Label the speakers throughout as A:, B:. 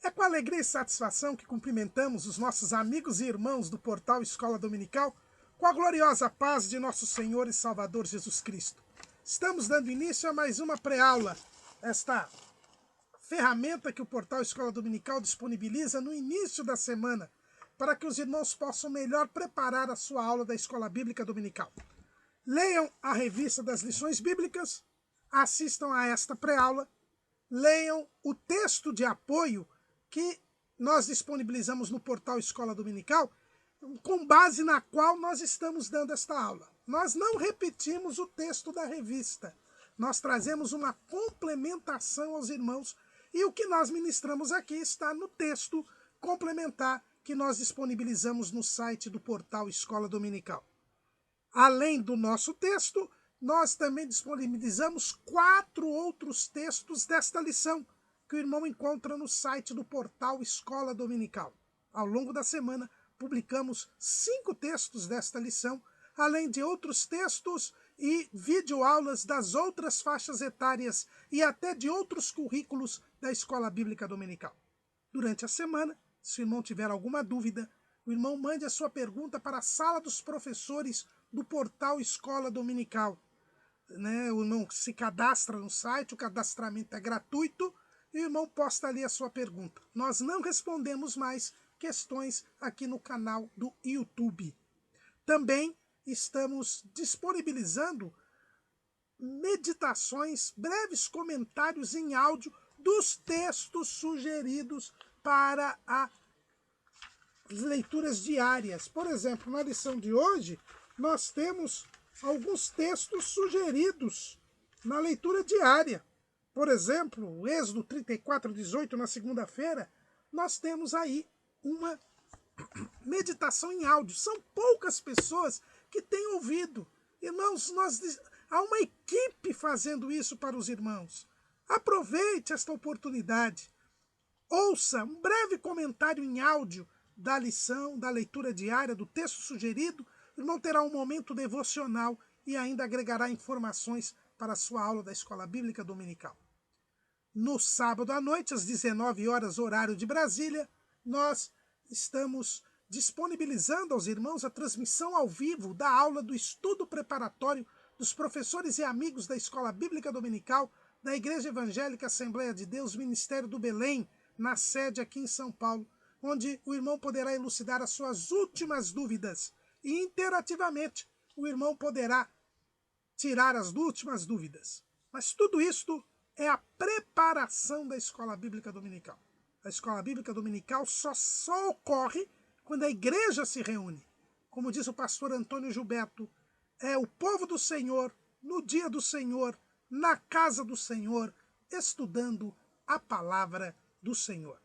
A: É com alegria e satisfação que cumprimentamos os nossos amigos e irmãos do portal Escola Dominical com a gloriosa paz de nosso Senhor e Salvador Jesus Cristo. Estamos dando início a mais uma pré-aula, esta ferramenta que o portal Escola Dominical disponibiliza no início da semana para que os irmãos possam melhor preparar a sua aula da Escola Bíblica Dominical. Leiam a revista das lições bíblicas, assistam a esta pré-aula, leiam o texto de apoio que nós disponibilizamos no portal Escola Dominical, com base na qual nós estamos dando esta aula. Nós não repetimos o texto da revista, nós trazemos uma complementação aos irmãos e o que nós ministramos aqui está no texto complementar que nós disponibilizamos no site do portal Escola Dominical. Além do nosso texto, nós também disponibilizamos 4 outros textos desta lição, que o irmão encontra no site do portal Escola Dominical. Ao longo da semana, publicamos 5 textos desta lição, além de outros textos e videoaulas das outras faixas etárias e até de outros currículos da Escola Bíblica Dominical. Durante a semana, se o irmão tiver alguma dúvida, o irmão mande a sua pergunta para a sala dos professores do portal Escola Dominical. O irmão se cadastra no site, o cadastramento é gratuito, e o irmão posta ali a sua pergunta. Nós não respondemos mais questões aqui no canal do YouTube. Também estamos disponibilizando meditações, breves comentários em áudio dos textos sugeridos para as leituras diárias. Por exemplo, na lição de hoje, nós temos alguns textos sugeridos na leitura diária. Por exemplo, o Êxodo 34:18, na segunda-feira, nós temos aí uma meditação em áudio. São poucas pessoas que têm ouvido. Irmãos, há uma equipe fazendo isso para os irmãos. Aproveite esta oportunidade. Ouça um breve comentário em áudio da lição, da leitura diária, do texto sugerido. O irmão terá um momento devocional e ainda agregará informações para a sua aula da Escola Bíblica Dominical. No sábado à noite, às 19 horas, horário de Brasília, nós estamos disponibilizando aos irmãos a transmissão ao vivo da aula do estudo preparatório dos professores e amigos da Escola Bíblica Dominical da Igreja Evangélica Assembleia de Deus, Ministério do Belém, na sede aqui em São Paulo, onde o irmão poderá elucidar as suas últimas dúvidas e interativamente o irmão poderá tirar as últimas dúvidas. Mas tudo isto é a preparação da Escola Bíblica Dominical. A Escola Bíblica Dominical só ocorre quando a igreja se reúne. Como diz o pastor Antônio Gilberto, é o povo do Senhor, no dia do Senhor, na casa do Senhor, estudando a palavra do Senhor.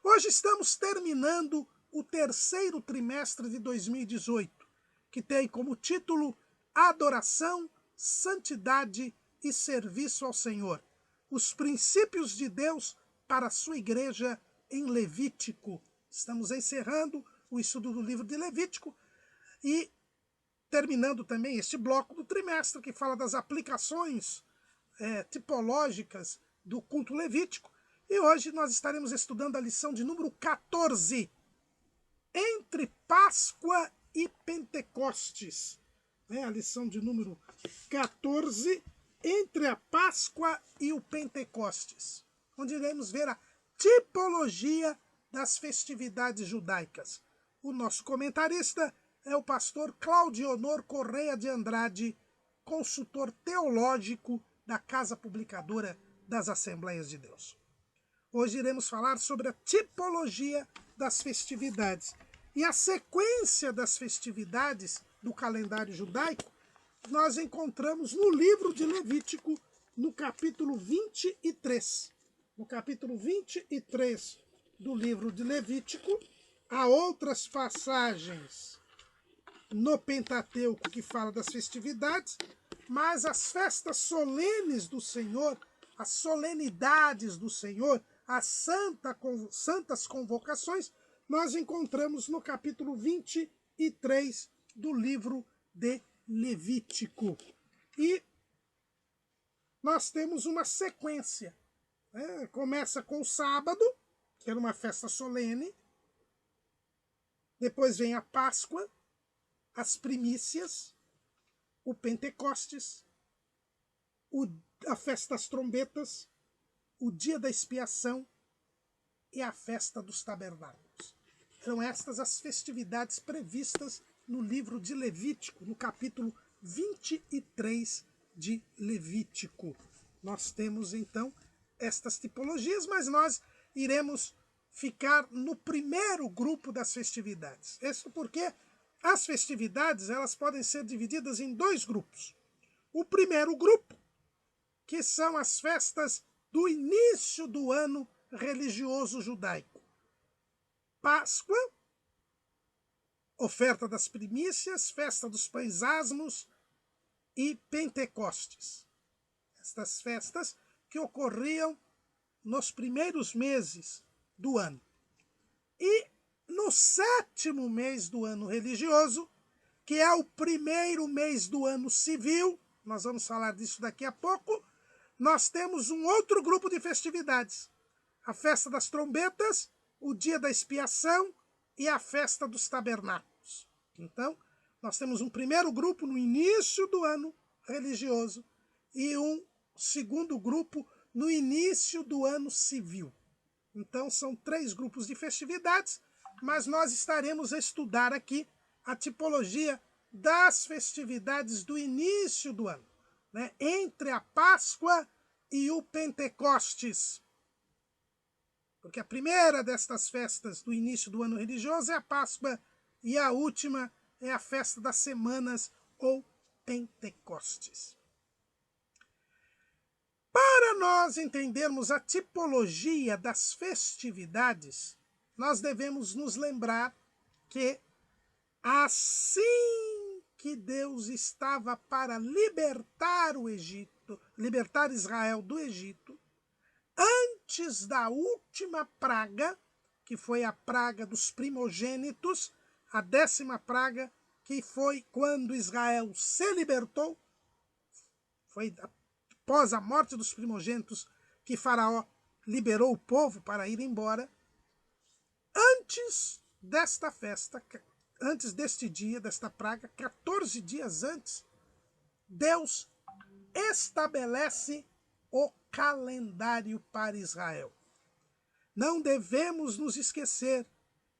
A: Hoje estamos terminando o terceiro trimestre de 2018, que tem como título Adoração, Santidade e Serviço ao Senhor. Os princípios de Deus para a sua igreja em Levítico. Estamos encerrando o estudo do livro de Levítico e terminando também este bloco do trimestre que fala das aplicações tipológicas do culto levítico. E hoje nós estaremos estudando a lição de número 14, entre Páscoa e Pentecostes. A lição de número 14, entre a Páscoa e o Pentecostes, onde iremos ver a tipologia das festividades judaicas. O nosso comentarista é o pastor Claudionor Correia de Andrade, consultor teológico da Casa Publicadora das Assembleias de Deus. Hoje iremos falar sobre a tipologia das festividades e a sequência das festividades do calendário judaico. Nós encontramos no livro de Levítico, no capítulo 23. No capítulo 23 do livro de Levítico, há outras passagens no Pentateuco que fala das festividades, mas as festas solenes do Senhor, as solenidades do Senhor, as santas convocações, nós encontramos no capítulo 23 do livro de Levítico. E nós temos uma sequência. Começa com o sábado, que era uma festa solene. Depois vem a Páscoa, as primícias, o Pentecostes, a festa das trombetas, o dia da expiação e a festa dos tabernáculos. Eram estas as festividades previstas no livro de Levítico, no capítulo 23 de Levítico. Nós temos, então, estas tipologias, mas nós iremos ficar no primeiro grupo das festividades. Isso porque as festividades elas podem ser divididas em dois grupos. O primeiro grupo, que são as festas do início do ano religioso judaico. Páscoa, oferta das primícias, festa dos pães asmos e Pentecostes. Estas festas que ocorriam nos primeiros meses do ano. E no 7º mês do ano religioso, que é o primeiro mês do ano civil, nós vamos falar disso daqui a pouco, nós temos um outro grupo de festividades. A festa das trombetas, o dia da expiação e a festa dos tabernáculos. Então, nós temos um primeiro grupo no início do ano religioso e um segundo grupo no início do ano civil. Então, são 3 grupos de festividades, mas nós estaremos a estudar aqui a tipologia das festividades do início do ano, né? Entre a Páscoa e o Pentecostes. Porque a primeira destas festas do início do ano religioso é a Páscoa e a última é a festa das semanas ou Pentecostes. Para nós entendermos a tipologia das festividades, nós devemos nos lembrar que assim que Deus estava para libertar o Egito, libertar Israel do Egito, antes da última praga, que foi a praga dos primogênitos, a 10ª praga, que foi quando Israel se libertou, foi após a morte dos primogênitos que Faraó liberou o povo para ir embora. Antes desta festa, antes deste dia, desta praga, 14 dias antes, Deus estabelece o calendário para Israel. Não devemos nos esquecer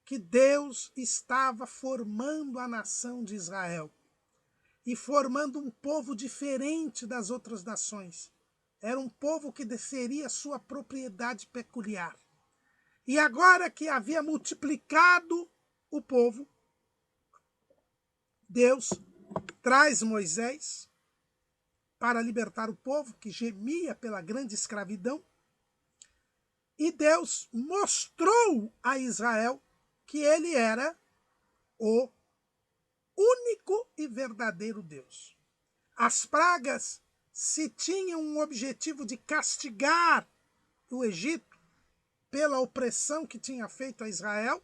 A: que Deus estava formando a nação de Israel e formando um povo diferente das outras nações. Era um povo que seria sua propriedade peculiar. E agora que havia multiplicado o povo, Deus traz Moisés para libertar o povo que gemia pela grande escravidão. E Deus mostrou a Israel que ele era o único e verdadeiro Deus. As pragas, se tinham um objetivo de castigar o Egito pela opressão que tinha feito a Israel,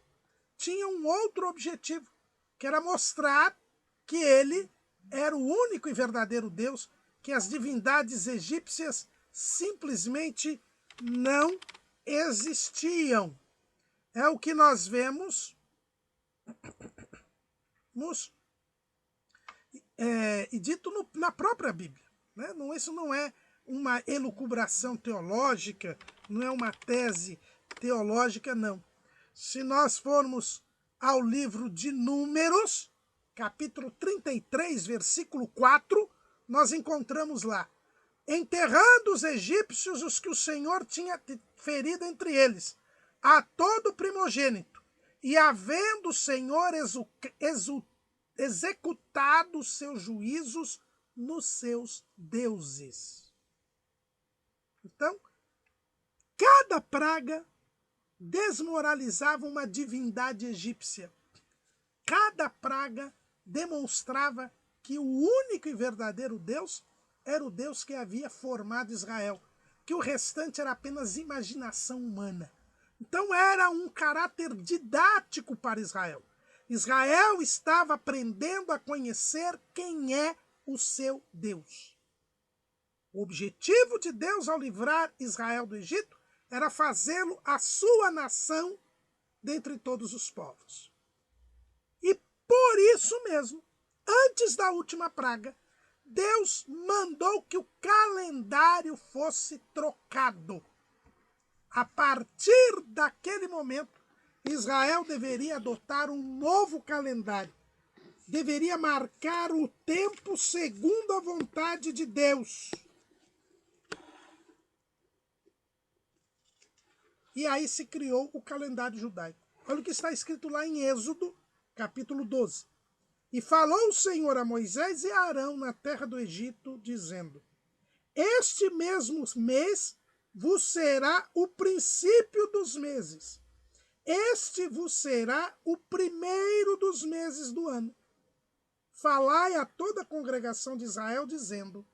A: tinham um outro objetivo, que era mostrar que ele era o único e verdadeiro Deus, que as divindades egípcias simplesmente não existiam. É o que nós vemos e dito na própria Bíblia. Né? Isso não é uma elucubração teológica, não é uma tese teológica, não. Se nós formos ao livro de Números, capítulo 33, versículo 4, nós encontramos lá: enterrando os egípcios os que o Senhor tinha ferido entre eles, a todo primogênito, e havendo o Senhor executado os seus juízos nos seus deuses. Então, cada praga desmoralizava uma divindade egípcia. Cada praga demonstrava que o único e verdadeiro Deus era o Deus que havia formado Israel, que o restante era apenas imaginação humana. Então era um caráter didático para Israel. Israel estava aprendendo a conhecer quem é o seu Deus. O objetivo de Deus ao livrar Israel do Egito era fazê-lo a sua nação dentre todos os povos. E por isso mesmo, antes da última praga, Deus mandou que o calendário fosse trocado. A partir daquele momento, Israel deveria adotar um novo calendário. Deveria marcar o tempo segundo a vontade de Deus. E aí se criou o calendário judaico. Olha o que está escrito lá em Êxodo, capítulo 12. E falou o Senhor a Moisés e a Arão na terra do Egito, dizendo: Este mesmo mês vos será o princípio dos meses. Este vos será o primeiro dos meses do ano. Falai a toda a congregação de Israel, dizendo: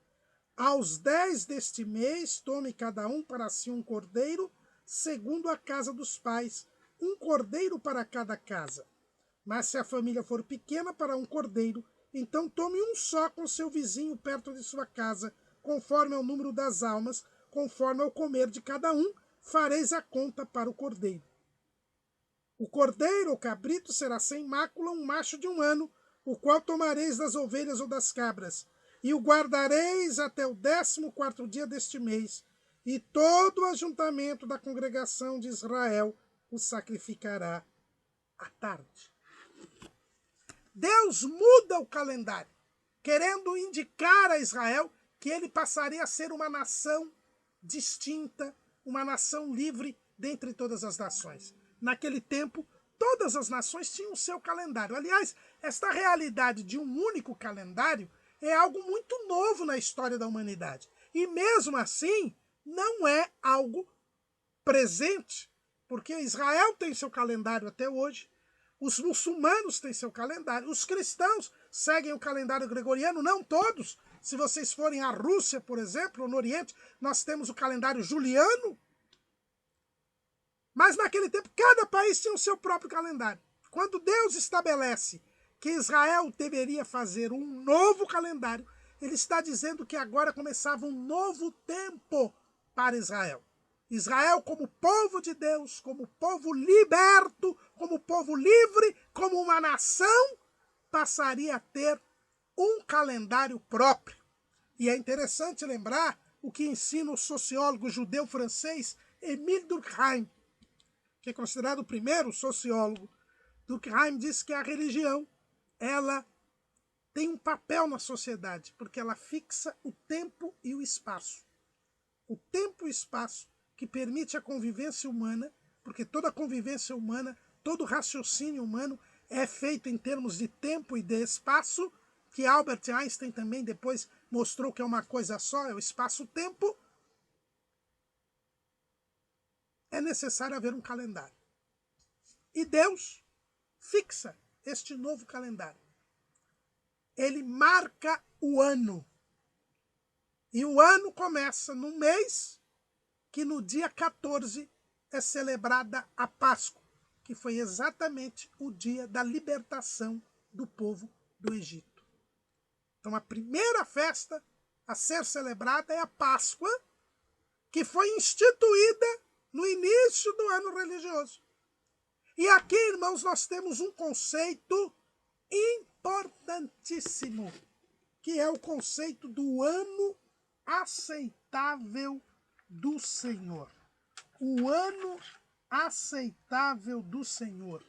A: Aos 10 deste mês, tome cada um para si um cordeiro, segundo a casa dos pais, um cordeiro para cada casa. Mas se a família for pequena para um cordeiro, então tome um só com seu vizinho perto de sua casa, conforme ao número das almas, conforme ao comer de cada um, fareis a conta para o cordeiro. O cordeiro ou cabrito será sem mácula, um macho de 1 ano, o qual tomareis das ovelhas ou das cabras, e o guardareis até o 14º dia deste mês, e todo o ajuntamento da congregação de Israel o sacrificará à tarde. Deus muda o calendário, querendo indicar a Israel que ele passaria a ser uma nação distinta, uma nação livre dentre todas as nações. Naquele tempo, todas as nações tinham o seu calendário. Aliás, esta realidade de um único calendário é algo muito novo na história da humanidade. E mesmo assim, não é algo presente, porque Israel tem seu calendário até hoje, os muçulmanos têm seu calendário, os cristãos seguem o calendário gregoriano, não todos. Se vocês forem à Rússia, por exemplo, ou no Oriente, nós temos o calendário juliano. Mas naquele tempo, cada país tinha o seu próprio calendário. Quando Deus estabelece que Israel deveria fazer um novo calendário, ele está dizendo que agora começava um novo tempo para Israel. Israel como povo de Deus, como povo liberto, como povo livre, como uma nação, passaria a ter um calendário próprio. E é interessante lembrar o que ensina o sociólogo judeu francês Émile Durkheim, que é considerado o primeiro sociólogo. Durkheim diz que a religião, ela tem um papel na sociedade, porque ela fixa o tempo e o espaço. O tempo e o espaço que permite a convivência humana, porque toda a convivência humana, todo raciocínio humano é feito em termos de tempo e de espaço, que Albert Einstein também depois mostrou que é uma coisa só, é o espaço-tempo. É necessário haver um calendário. E Deus fixa este novo calendário. Ele marca o ano. E o ano começa no mês que no dia 14 é celebrada a Páscoa, que foi exatamente o dia da libertação do povo do Egito. Então a primeira festa a ser celebrada é a Páscoa, que foi instituída no início do ano religioso. E aqui, irmãos, nós temos um conceito importantíssimo, que é o conceito do ano aceitável do Senhor. O ano aceitável do Senhor.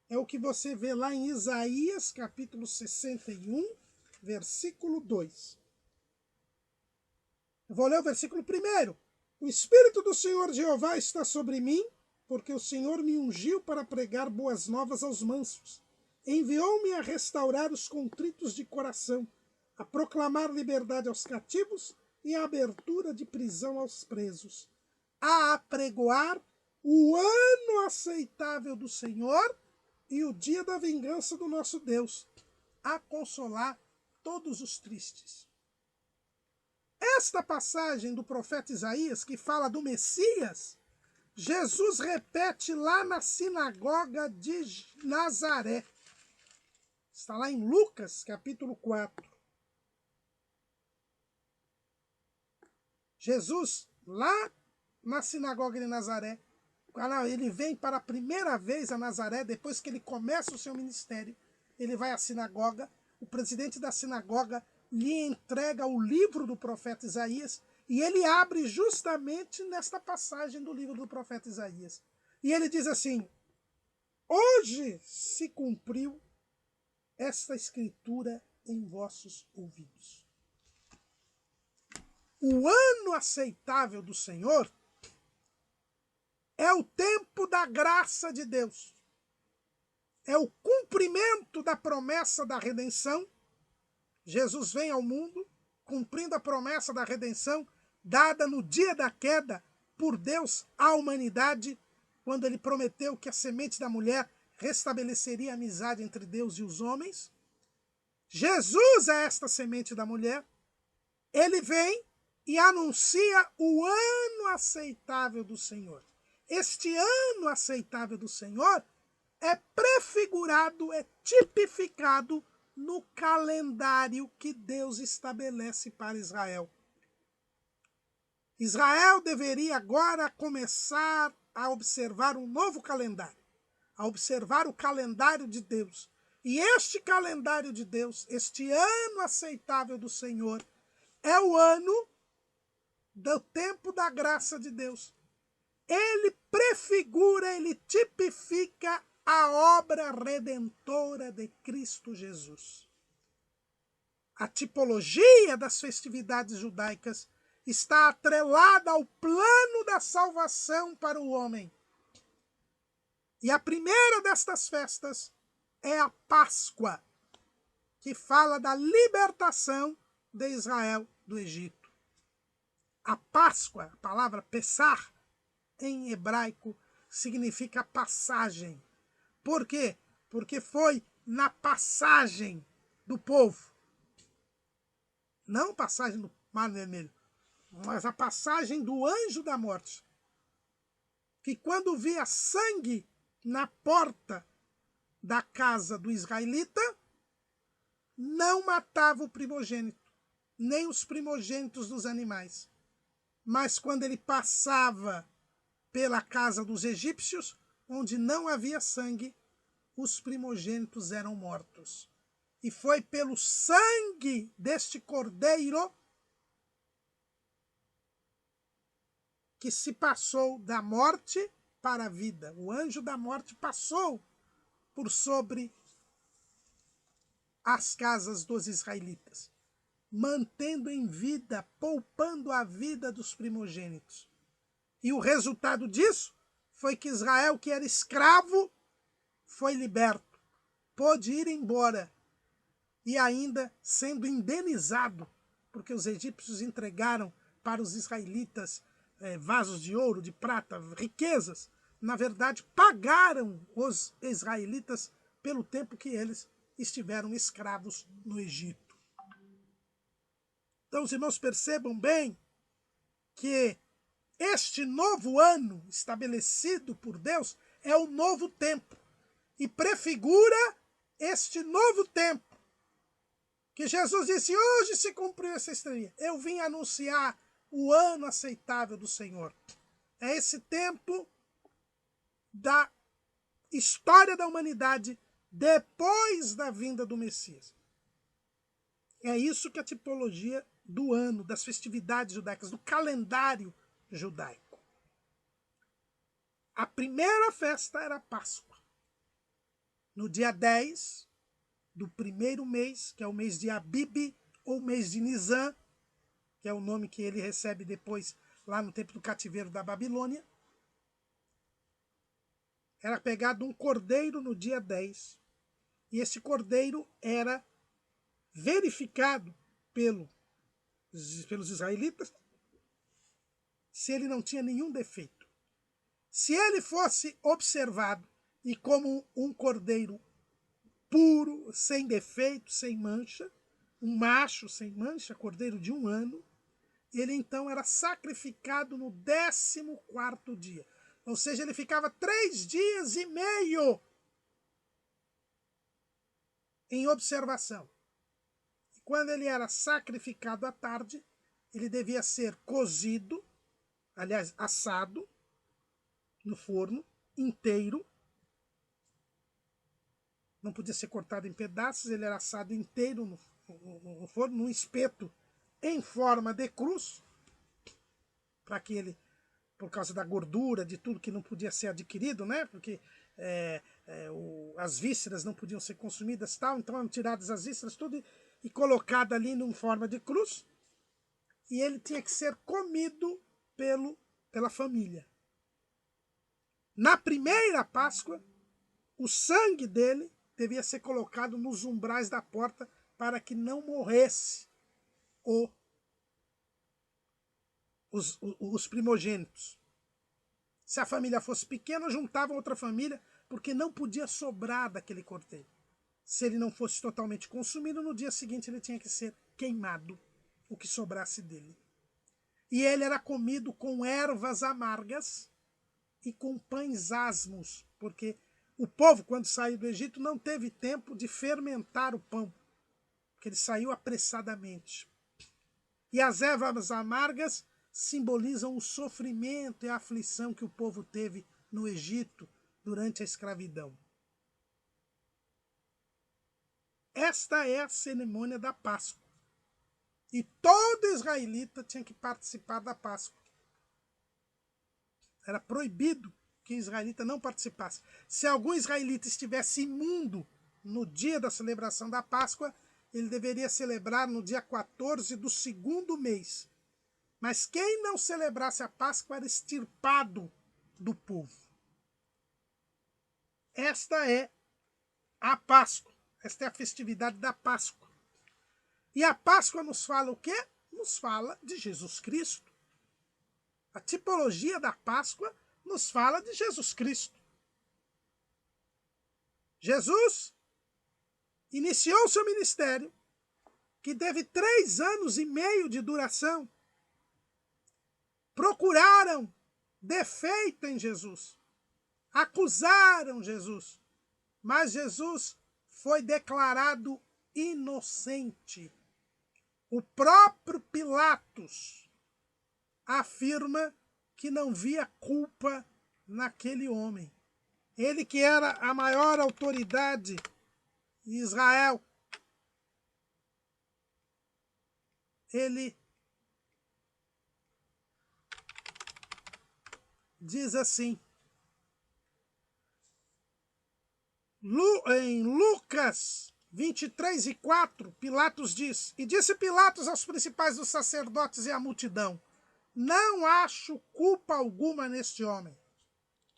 A: É o que você vê lá em Isaías, capítulo 61, versículo 2. Eu vou ler o versículo 1. O Espírito do Senhor Jeová está sobre mim, porque o Senhor me ungiu para pregar boas novas aos mansos. Enviou-me a restaurar os contritos de coração, a proclamar liberdade aos cativos e a abertura de prisão aos presos, a apregoar o ano aceitável do Senhor e o dia da vingança do nosso Deus, a consolar todos os tristes. Esta passagem do profeta Isaías, que fala do Messias, Jesus repete lá na sinagoga de Nazaré. Está lá em Lucas, capítulo 4. Jesus, lá na sinagoga de Nazaré. Ele vem para a primeira vez a Nazaré, depois que ele começa o seu ministério. Ele vai à sinagoga, o presidente da sinagoga lhe entrega o livro do profeta Isaías, e ele abre justamente nesta passagem do livro do profeta Isaías. E ele diz assim: hoje se cumpriu esta escritura em vossos ouvidos. O ano aceitável do Senhor é o tempo da graça de Deus. É o cumprimento da promessa da redenção. Jesus vem ao mundo cumprindo a promessa da redenção dada no dia da queda por Deus à humanidade, quando ele prometeu que a semente da mulher restabeleceria a amizade entre Deus e os homens. Jesus é esta semente da mulher. Ele vem e anuncia o ano aceitável do Senhor. Este ano aceitável do Senhor é prefigurado, é tipificado no calendário que Deus estabelece para Israel. Israel deveria agora começar a observar um novo calendário, a observar o calendário de Deus. E este calendário de Deus, este ano aceitável do Senhor, é o ano do tempo da graça de Deus. Ele prefigura, ele tipifica a obra redentora de Cristo Jesus. A tipologia das festividades judaicas está atrelada ao plano da salvação para o homem. E a primeira destas festas é a Páscoa, que fala da libertação de Israel do Egito. A Páscoa, a palavra Pessar, em hebraico, significa passagem. Por quê? Porque foi na passagem do povo. Não passagem do Mar Vermelho, mas a passagem do anjo da morte, que quando via sangue na porta da casa do israelita, não matava o primogênito, nem os primogênitos dos animais. Mas quando ele passava pela casa dos egípcios, onde não havia sangue, os primogênitos eram mortos. E foi pelo sangue deste cordeiro que se passou da morte para a vida. O anjo da morte passou por sobre as casas dos israelitas, mantendo em vida, poupando a vida dos primogênitos. E o resultado disso foi que Israel, que era escravo, foi liberto, pôde ir embora, e ainda sendo indenizado, porque os egípcios entregaram para os israelitas vasos de ouro, de prata, riquezas. Na verdade, pagaram os israelitas pelo tempo que eles estiveram escravos no Egito. Então, os irmãos percebam bem que este novo ano estabelecido por Deus é o novo tempo e prefigura este novo tempo que Jesus disse: hoje se cumpriu essa estreia. Eu vim anunciar o ano aceitável do Senhor. É esse tempo da história da humanidade depois da vinda do Messias. É isso que é a tipologia do ano, das festividades judaicas, do calendário judaico. A primeira festa era a Páscoa. No dia 10 do primeiro mês, que é o mês de Abib, ou mês de Nisan, que é o nome que ele recebe depois lá no tempo do cativeiro da Babilônia, era pegado um cordeiro no dia 10, e esse cordeiro era verificado pelos israelitas se ele não tinha nenhum defeito. Se ele fosse observado e como um cordeiro puro, sem defeito, sem mancha, um macho sem mancha, cordeiro de 1 ano, ele então era sacrificado no 14º dia. Ou seja, ele ficava 3 dias e meio em observação. Quando ele era sacrificado à tarde, ele devia ser cozido aliás, assado no forno, inteiro. Não podia ser cortado em pedaços, ele era assado inteiro no forno, num espeto em forma de cruz, para que ele, por causa da gordura, de tudo que não podia ser adquirido, né? Porque as vísceras não podiam ser consumidas, tal, então eram tiradas as vísceras, tudo, e colocado ali em forma de cruz, e ele tinha que ser comido pela família. Na primeira Páscoa, o sangue dele devia ser colocado nos umbrais da porta para que não morresse os primogênitos. Se a família fosse pequena, juntavam outra família, porque não podia sobrar daquele cordeiro. Se ele não fosse totalmente consumido, no dia seguinte ele tinha que ser queimado, o que sobrasse dele. E ele era comido com ervas amargas e com pães asmos, porque o povo, quando saiu do Egito, não teve tempo de fermentar o pão, porque ele saiu apressadamente. E as ervas amargas simbolizam o sofrimento e a aflição que o povo teve no Egito durante a escravidão. Esta é a cerimônia da Páscoa. E todo israelita tinha que participar da Páscoa. Era proibido que o israelita não participasse. Se algum israelita estivesse imundo no dia da celebração da Páscoa, ele deveria celebrar no dia 14 do segundo mês. Mas quem não celebrasse a Páscoa era extirpado do povo. Esta é a Páscoa. Esta é a festividade da Páscoa. E a Páscoa nos fala o quê? Nos fala de Jesus Cristo. A tipologia da Páscoa nos fala de Jesus Cristo. Jesus iniciou seu ministério, que teve 3 anos e meio de duração. Procuraram defeito em Jesus. Acusaram Jesus. Mas Jesus foi declarado inocente. O próprio Pilatos afirma que não via culpa naquele homem. Ele que era a maior autoridade em Israel, ele diz assim, em Lucas 23:4, Pilatos diz, e disse Pilatos aos principais dos sacerdotes e à multidão, não acho culpa alguma neste homem.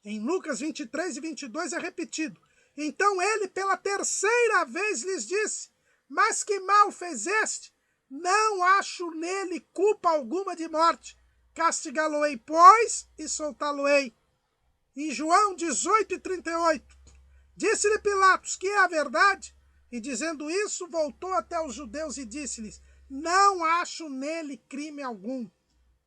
A: Em Lucas 23:22 é repetido. Então ele pela 3ª vez lhes disse, mas que mal fez este? Não acho nele culpa alguma de morte. Castigá-lo-ei, pois, e soltá-lo-ei. Em João 18:38, disse-lhe Pilatos que é a verdade, e dizendo isso, voltou até os judeus e disse-lhes, não acho nele crime algum.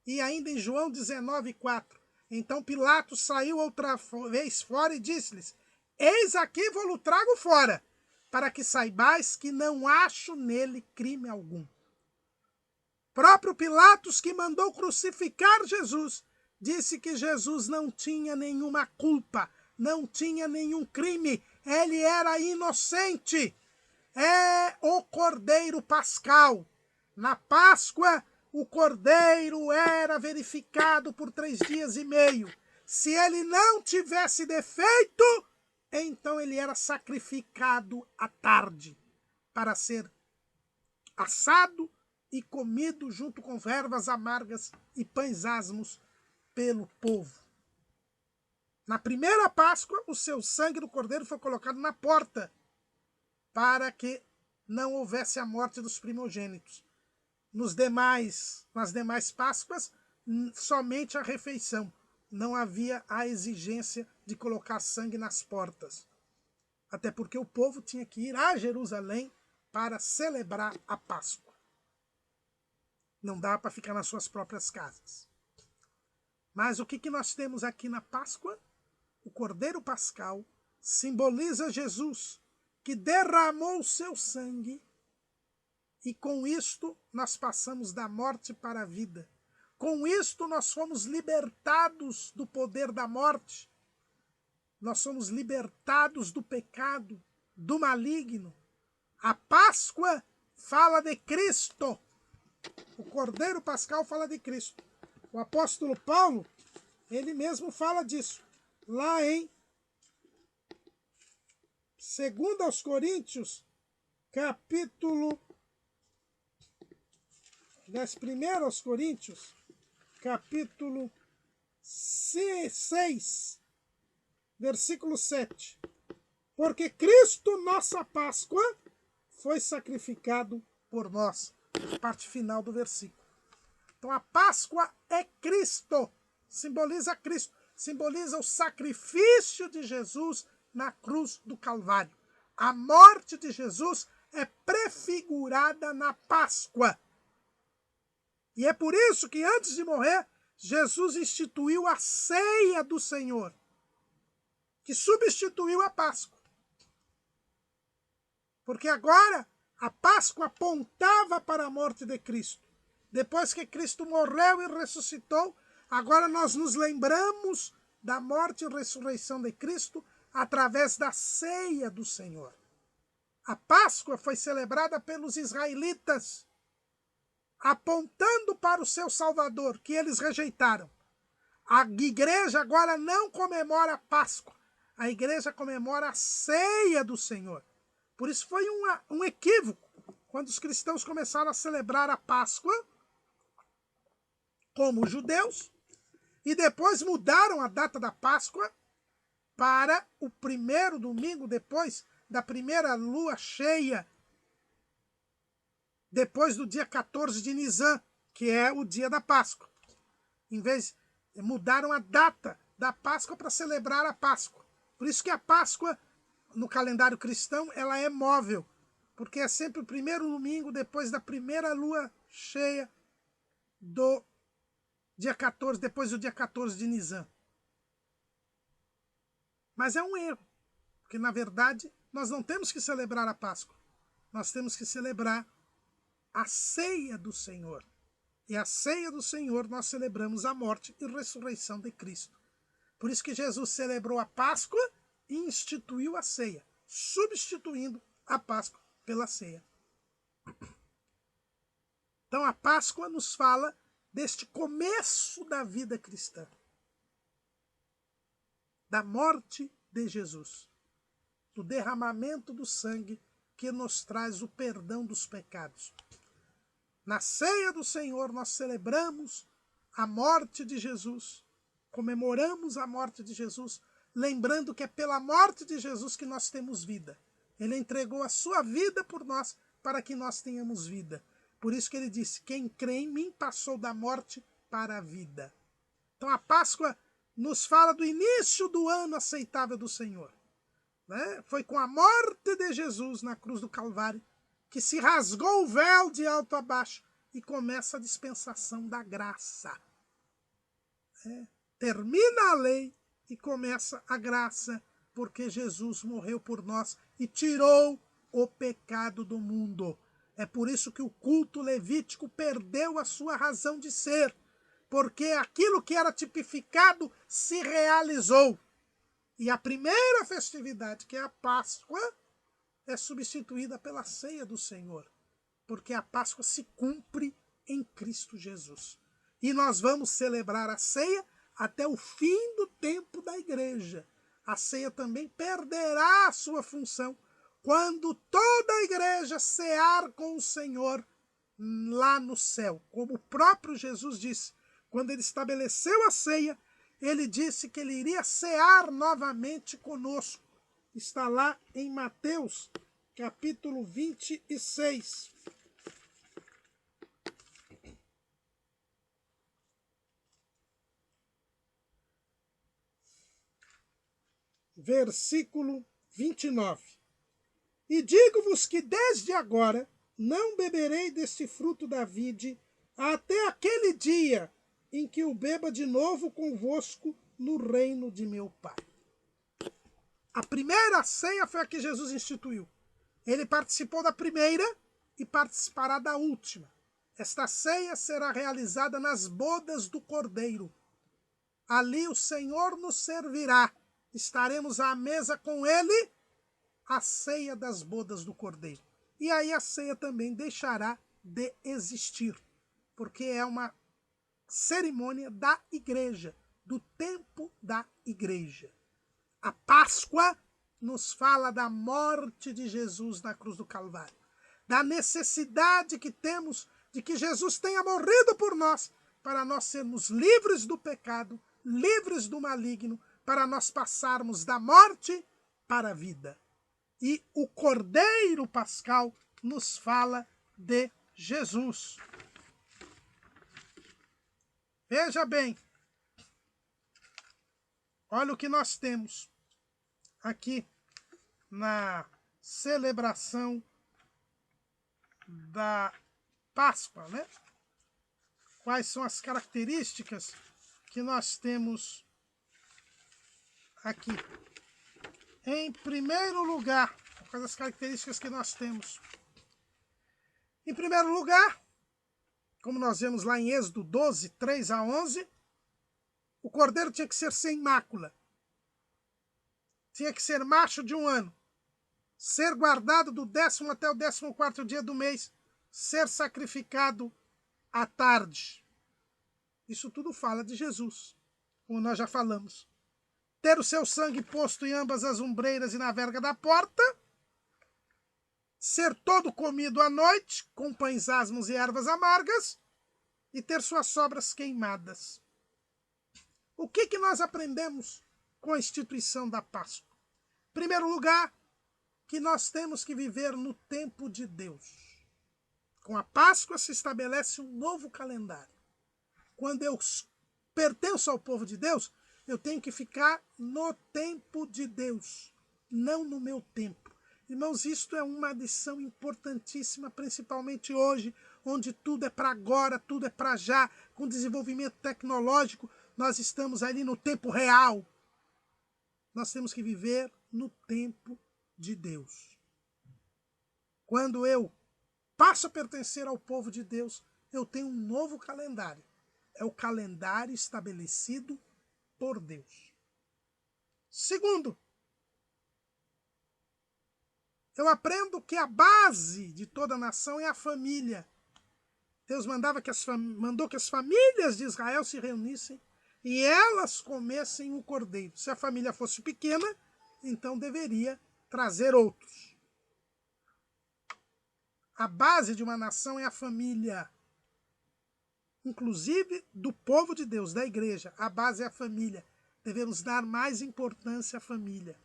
A: E ainda em João 19:4, então Pilatos saiu outra vez fora e disse-lhes, eis aqui vou-lo trago fora, para que saibais que não acho nele crime algum. Próprio Pilatos, que mandou crucificar Jesus, disse que Jesus não tinha nenhuma culpa, não tinha nenhum crime, ele era inocente. É o Cordeiro Pascal. Na Páscoa, o Cordeiro era verificado por 3 dias e meio. Se ele não tivesse defeito, então ele era sacrificado à tarde para ser assado e comido junto com ervas amargas e pães asmos pelo povo. Na primeira Páscoa, o seu sangue do cordeiro foi colocado na porta para que não houvesse a morte dos primogênitos. Nas demais Páscoas, somente a refeição. Não havia a exigência de colocar sangue nas portas. Até porque o povo tinha que ir a Jerusalém para celebrar a Páscoa. Não dá para ficar nas suas próprias casas. Mas o que nós temos aqui na Páscoa? O Cordeiro Pascal simboliza Jesus, que derramou o seu sangue, e com isto nós passamos da morte para a vida. Com isto nós fomos libertados do poder da morte. Nós somos libertados do pecado, do maligno. A Páscoa fala de Cristo. O Cordeiro Pascal fala de Cristo. O apóstolo Paulo, ele mesmo fala disso. Lá em 2 aos Coríntios, capítulo... 1 aos Coríntios, capítulo 6, versículo 7. Porque Cristo, nossa Páscoa, foi sacrificado por nós. Parte final do versículo. Então a Páscoa é Cristo, simboliza Cristo, simboliza o sacrifício de Jesus na cruz do Calvário. A morte de Jesus é prefigurada na Páscoa. E é por isso que antes de morrer, Jesus instituiu a ceia do Senhor, que substituiu a Páscoa. Porque agora a Páscoa apontava para a morte de Cristo. Depois que Cristo morreu e ressuscitou, agora nós nos lembramos da morte e ressurreição de Cristo através da ceia do Senhor. A Páscoa foi celebrada pelos israelitas, apontando para o seu Salvador, que eles rejeitaram. A igreja agora não comemora a Páscoa. A igreja comemora a ceia do Senhor. Por isso foi um equívoco quando os cristãos começaram a celebrar a Páscoa como os judeus e depois mudaram a data da Páscoa para o primeiro domingo depois da primeira lua cheia, depois do dia 14 de Nisan, que é o dia da Páscoa. Em vez, mudaram a data da Páscoa para celebrar a Páscoa. Por isso que a Páscoa, no calendário cristão, ela é móvel, porque é sempre o primeiro domingo depois da primeira lua cheia do dia 14, depois do dia 14 de Nisan. Mas é um erro, porque na verdade nós não temos que celebrar a Páscoa, nós temos que celebrar a ceia do Senhor. E a ceia do Senhor nós celebramos a morte e ressurreição de Cristo. Por isso que Jesus celebrou a Páscoa e instituiu a ceia, substituindo a Páscoa pela ceia. Então a Páscoa nos fala deste começo da vida cristã, da morte de Jesus, do derramamento do sangue que nos traz o perdão dos pecados. Na ceia do Senhor nós celebramos a morte de Jesus, comemoramos a morte de Jesus, lembrando que é pela morte de Jesus que nós temos vida. Ele entregou a sua vida por nós para que nós tenhamos vida. Por isso que ele disse, quem crê em mim passou da morte para a vida. Então a Páscoa nos fala do início do ano aceitável do Senhor. Né? Foi com a morte de Jesus na cruz do Calvário que se rasgou o véu de alto a baixo e começa a dispensação da graça. Termina a lei e começa a graça, porque Jesus morreu por nós e tirou o pecado do mundo. É por isso que o culto levítico perdeu a sua razão de ser, porque aquilo que era tipificado se realizou. E a primeira festividade, que é a Páscoa, é substituída pela ceia do Senhor, porque a Páscoa se cumpre em Cristo Jesus. E nós vamos celebrar a ceia até o fim do tempo da igreja. A ceia também perderá a sua função quando toda a igreja cear com o Senhor lá no céu. Como o próprio Jesus disse, quando ele estabeleceu a ceia, ele disse que ele iria cear novamente conosco. Está lá em Mateus, capítulo 26. Versículo 29. E digo-vos que desde agora não beberei deste fruto da vide até aquele dia em que o beba de novo convosco no reino de meu Pai. A primeira ceia foi a que Jesus instituiu. Ele participou da primeira e participará da última. Esta ceia será realizada nas bodas do Cordeiro. Ali o Senhor nos servirá. Estaremos à mesa com ele, a ceia das bodas do Cordeiro. E aí a ceia também deixará de existir, porque é uma cerimônia da igreja, do tempo da igreja. A Páscoa nos fala da morte de Jesus na cruz do Calvário, da necessidade que temos de que Jesus tenha morrido por nós, para nós sermos livres do pecado, livres do maligno, para nós passarmos da morte para a vida. E o Cordeiro Pascal nos fala de Jesus. Veja bem, olha o que nós temos aqui na celebração da Páscoa, né? Quais são as características que nós temos aqui? Em primeiro lugar, quais as características que nós temos? Em primeiro lugar, como nós vemos lá em Êxodo 12, 3 a 11, o cordeiro tinha que ser sem mácula. Tinha que ser macho de 1 ano. Ser guardado do 10º até o 14º dia do mês. Ser sacrificado à tarde. Isso tudo fala de Jesus, como nós já falamos. Ter o seu sangue posto em ambas as ombreiras e na verga da porta. Ser todo comido à noite, com pães asmos e ervas amargas. E ter suas sobras queimadas. O que nós aprendemos com a instituição da Páscoa? Em primeiro lugar, que nós temos que viver no tempo de Deus. Com a Páscoa se estabelece um novo calendário. Quando eu pertenço ao povo de Deus, eu tenho que ficar no tempo de Deus, não no meu tempo. Irmãos, isto é uma lição importantíssima, principalmente hoje, onde tudo é para agora, tudo é para já, com desenvolvimento tecnológico, nós estamos ali no tempo real. Nós temos que viver no tempo de Deus. Quando eu passo a pertencer ao povo de Deus, eu tenho um novo calendário. É o calendário estabelecido por Deus. Segundo, eu aprendo que a base de toda nação é a família. Deus mandou que as famílias de Israel se reunissem e elas comessem o cordeiro. Se a família fosse pequena, então deveria trazer outros. A base de uma nação é a família. Inclusive do povo de Deus, da igreja. A base é a família. Devemos dar mais importância à família.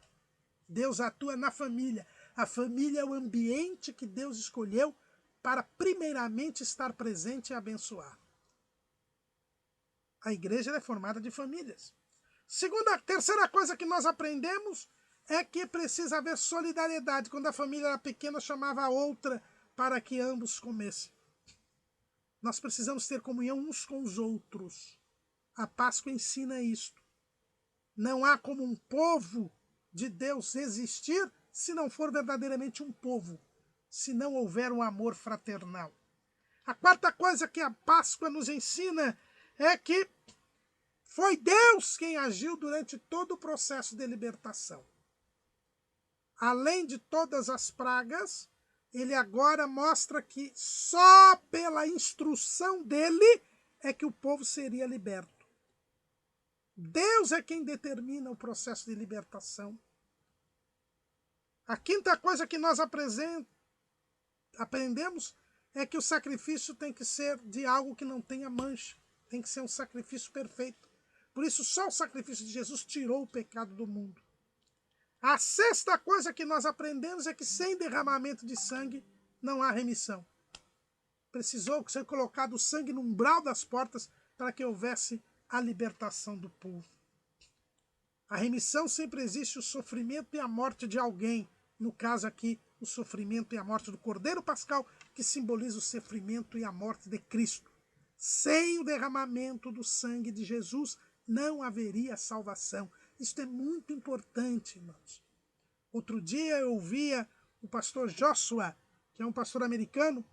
A: Deus atua na família. A família é o ambiente que Deus escolheu para primeiramente estar presente e abençoar. A igreja é formada de famílias. Terceira coisa que nós aprendemos é que precisa haver solidariedade. Quando a família era pequena, chamava a outra para que ambos comessem. Nós precisamos ter comunhão uns com os outros. A Páscoa ensina isto. Não há como um povo de Deus existir se não for verdadeiramente um povo, se não houver um amor fraternal. A quarta coisa que a Páscoa nos ensina é que foi Deus quem agiu durante todo o processo de libertação. Além de todas as pragas, ele agora mostra que só pela instrução dele é que o povo seria liberto. Deus é quem determina o processo de libertação. A quinta coisa que nós aprendemos é que o sacrifício tem que ser de algo que não tenha mancha. Tem que ser um sacrifício perfeito. Por isso, só o sacrifício de Jesus tirou o pecado do mundo. A sexta coisa que nós aprendemos é que sem derramamento de sangue não há remissão. Precisou ser colocado o sangue no umbral das portas para que houvesse a libertação do povo. A remissão sempre existe o sofrimento e a morte de alguém. No caso aqui, o sofrimento e a morte do Cordeiro Pascal, que simboliza o sofrimento e a morte de Cristo. Sem o derramamento do sangue de Jesus, não haveria salvação. Isto é muito importante, irmãos. Outro dia eu ouvia o pastor Joshua, que é um pastor americano,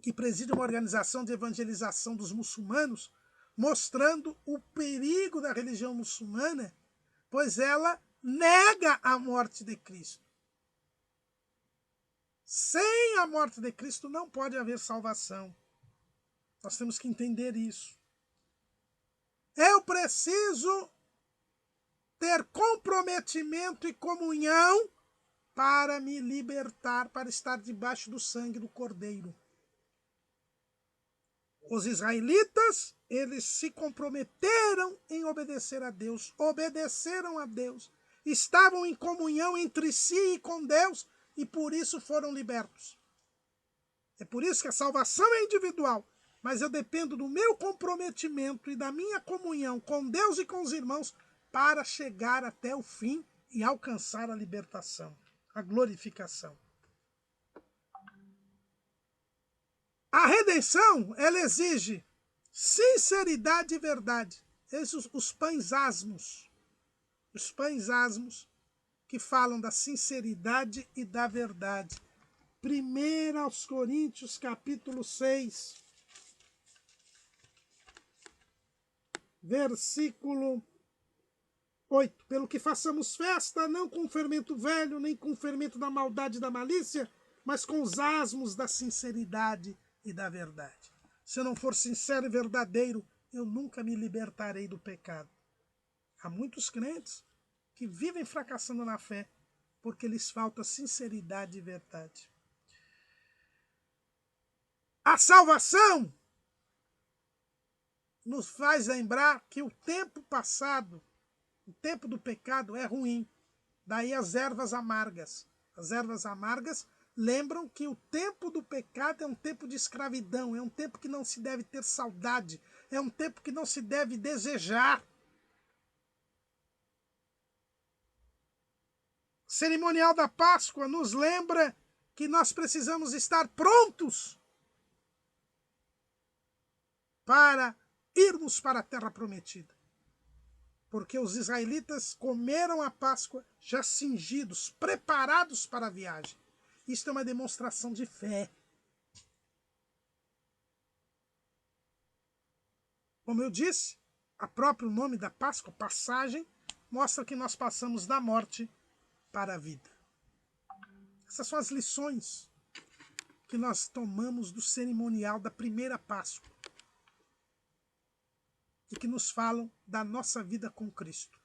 A: que preside uma organização de evangelização dos muçulmanos, mostrando o perigo da religião muçulmana, pois ela nega a morte de Cristo. Sem a morte de Cristo não pode haver salvação. Nós temos que entender isso. Eu preciso ter comprometimento e comunhão para me libertar, para estar debaixo do sangue do Cordeiro. Os israelitas, eles se comprometeram em obedecer a Deus, obedeceram a Deus, estavam em comunhão entre si e com Deus, e por isso foram libertos. É por isso que a salvação é individual, mas eu dependo do meu comprometimento e da minha comunhão com Deus e com os irmãos para chegar até o fim e alcançar a libertação, a glorificação. A redenção, ela exige sinceridade e verdade. Esses os pães asmos. Os pães asmos que falam da sinceridade e da verdade. 1 aos Coríntios, capítulo 6, versículo 8. Pelo que façamos festa, não com fermento velho, nem com fermento da maldade e da malícia, mas com os asmos da sinceridade e da verdade. Se eu não for sincero e verdadeiro, eu nunca me libertarei do pecado. Há muitos crentes que vivem fracassando na fé porque lhes falta sinceridade e verdade. A salvação nos faz lembrar que o tempo passado, o tempo do pecado é ruim. Daí as ervas amargas. As ervas amargas lembram que o tempo do pecado é um tempo de escravidão, é um tempo que não se deve ter saudade, é um tempo que não se deve desejar. O cerimonial da Páscoa nos lembra que nós precisamos estar prontos para irmos para a terra prometida. Porque os israelitas comeram a Páscoa já cingidos, preparados para a viagem. Isto é uma demonstração de fé. Como eu disse, o próprio nome da Páscoa, passagem, mostra que nós passamos da morte para a vida. Essas são as lições que nós tomamos do cerimonial da primeira Páscoa e que nos falam da nossa vida com Cristo,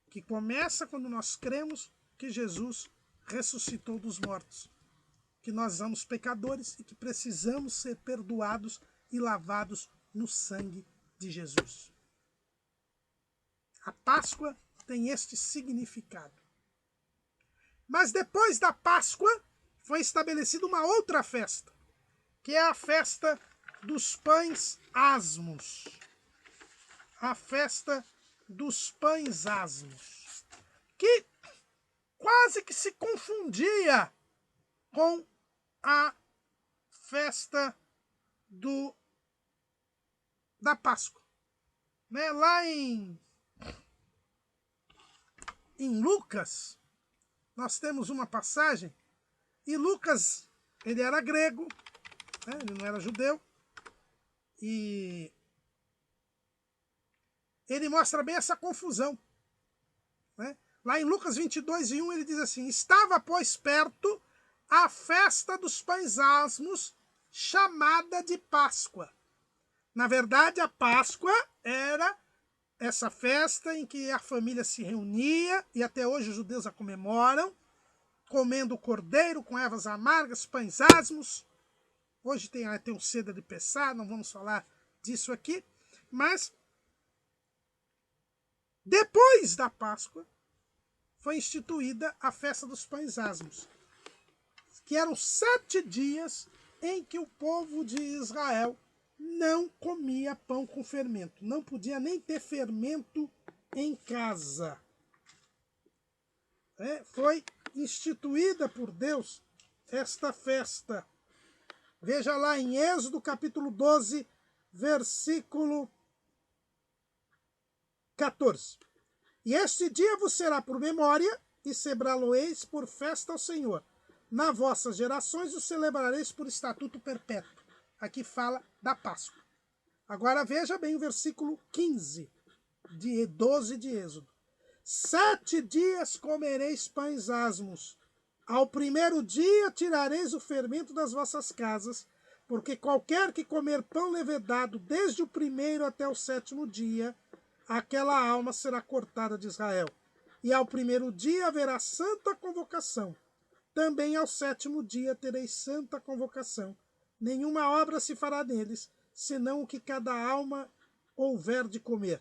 A: que começa quando nós cremos que Jesus ressuscitou dos mortos, que nós somos pecadores e que precisamos ser perdoados e lavados no sangue de Jesus. A Páscoa tem este significado. Mas depois da Páscoa foi estabelecida uma outra festa, que é a festa dos pães asmos. A festa dos pães asmos, que quase que se confundia com a festa da Páscoa. Né? Lá em Lucas, nós temos uma passagem, e Lucas, ele era grego, né? Ele não era judeu, e ele mostra bem essa confusão. Né? Lá em Lucas 22:1 ele diz assim: estava, pois, perto a festa dos pães asmos, chamada de Páscoa. Na verdade, a Páscoa era essa festa em que a família se reunia, e até hoje os judeus a comemoram, comendo o cordeiro com ervas amargas, pães asmos. Hoje tem o Seder de Pessah, não vamos falar disso aqui, mas depois da Páscoa foi instituída a festa dos pães asmos, que eram 7 dias em que o povo de Israel não comia pão com fermento. Não podia nem ter fermento em casa. Foi instituída por Deus esta festa. Veja lá em Êxodo capítulo 12, versículo 14. E este dia vos será por memória, e celebrá-lo-eis por festa ao Senhor. Nas vossas gerações o celebrareis por estatuto perpétuo. aqui fala da Páscoa. Agora veja bem o versículo 15, de 12 de Êxodo. 7 dias comereis pães asmos. Ao primeiro dia tirareis o fermento das vossas casas, porque qualquer que comer pão levedado desde o primeiro até o 7º dia, aquela alma será cortada de Israel. E ao primeiro dia haverá santa convocação. Também ao 7º dia tereis santa convocação. Nenhuma obra se fará neles, senão o que cada alma houver de comer.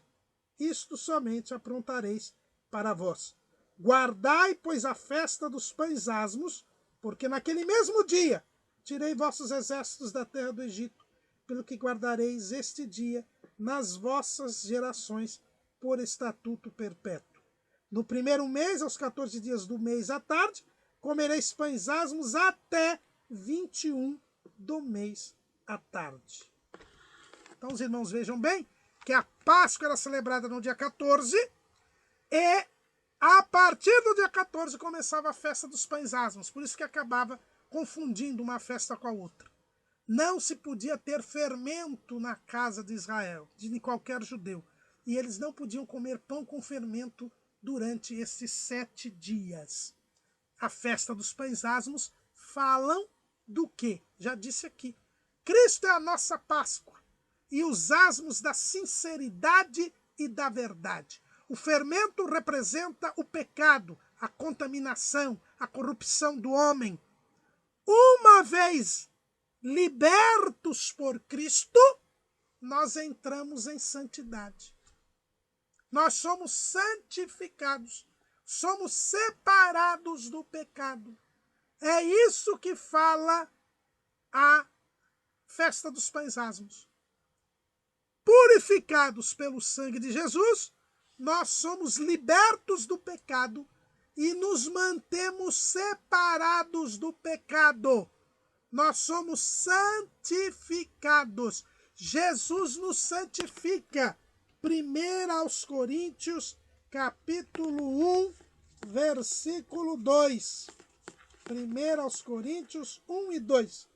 A: Isto somente aprontareis para vós. Guardai, pois, a festa dos pães asmos, porque naquele mesmo dia tirei vossos exércitos da terra do Egito, pelo que guardareis este dia nas vossas gerações por estatuto perpétuo. No primeiro mês, aos 14 dias do mês à tarde, comereis pães asmos até 21 do mês à tarde. Então os irmãos vejam bem que a Páscoa era celebrada no dia 14 e a partir do dia 14 começava a festa dos pães asmos, por isso que acabava confundindo uma festa com a outra. Não se podia ter fermento na casa de Israel, de qualquer judeu, e eles não podiam comer pão com fermento durante esses 7 dias. A festa dos pães asmos falam do quê? Já disse aqui. Cristo é a nossa Páscoa e os asmos da sinceridade e da verdade. O fermento representa o pecado, a contaminação, a corrupção do homem. Uma vez libertos por Cristo, nós entramos em santidade. Nós somos santificados, somos separados do pecado. É isso que fala a festa dos pães asmos. Purificados pelo sangue de Jesus, nós somos libertos do pecado e nos mantemos separados do pecado. Nós somos santificados. Jesus nos santifica. 1 aos Coríntios, capítulo 1, versículo 2. 1 aos Coríntios 1 e 2.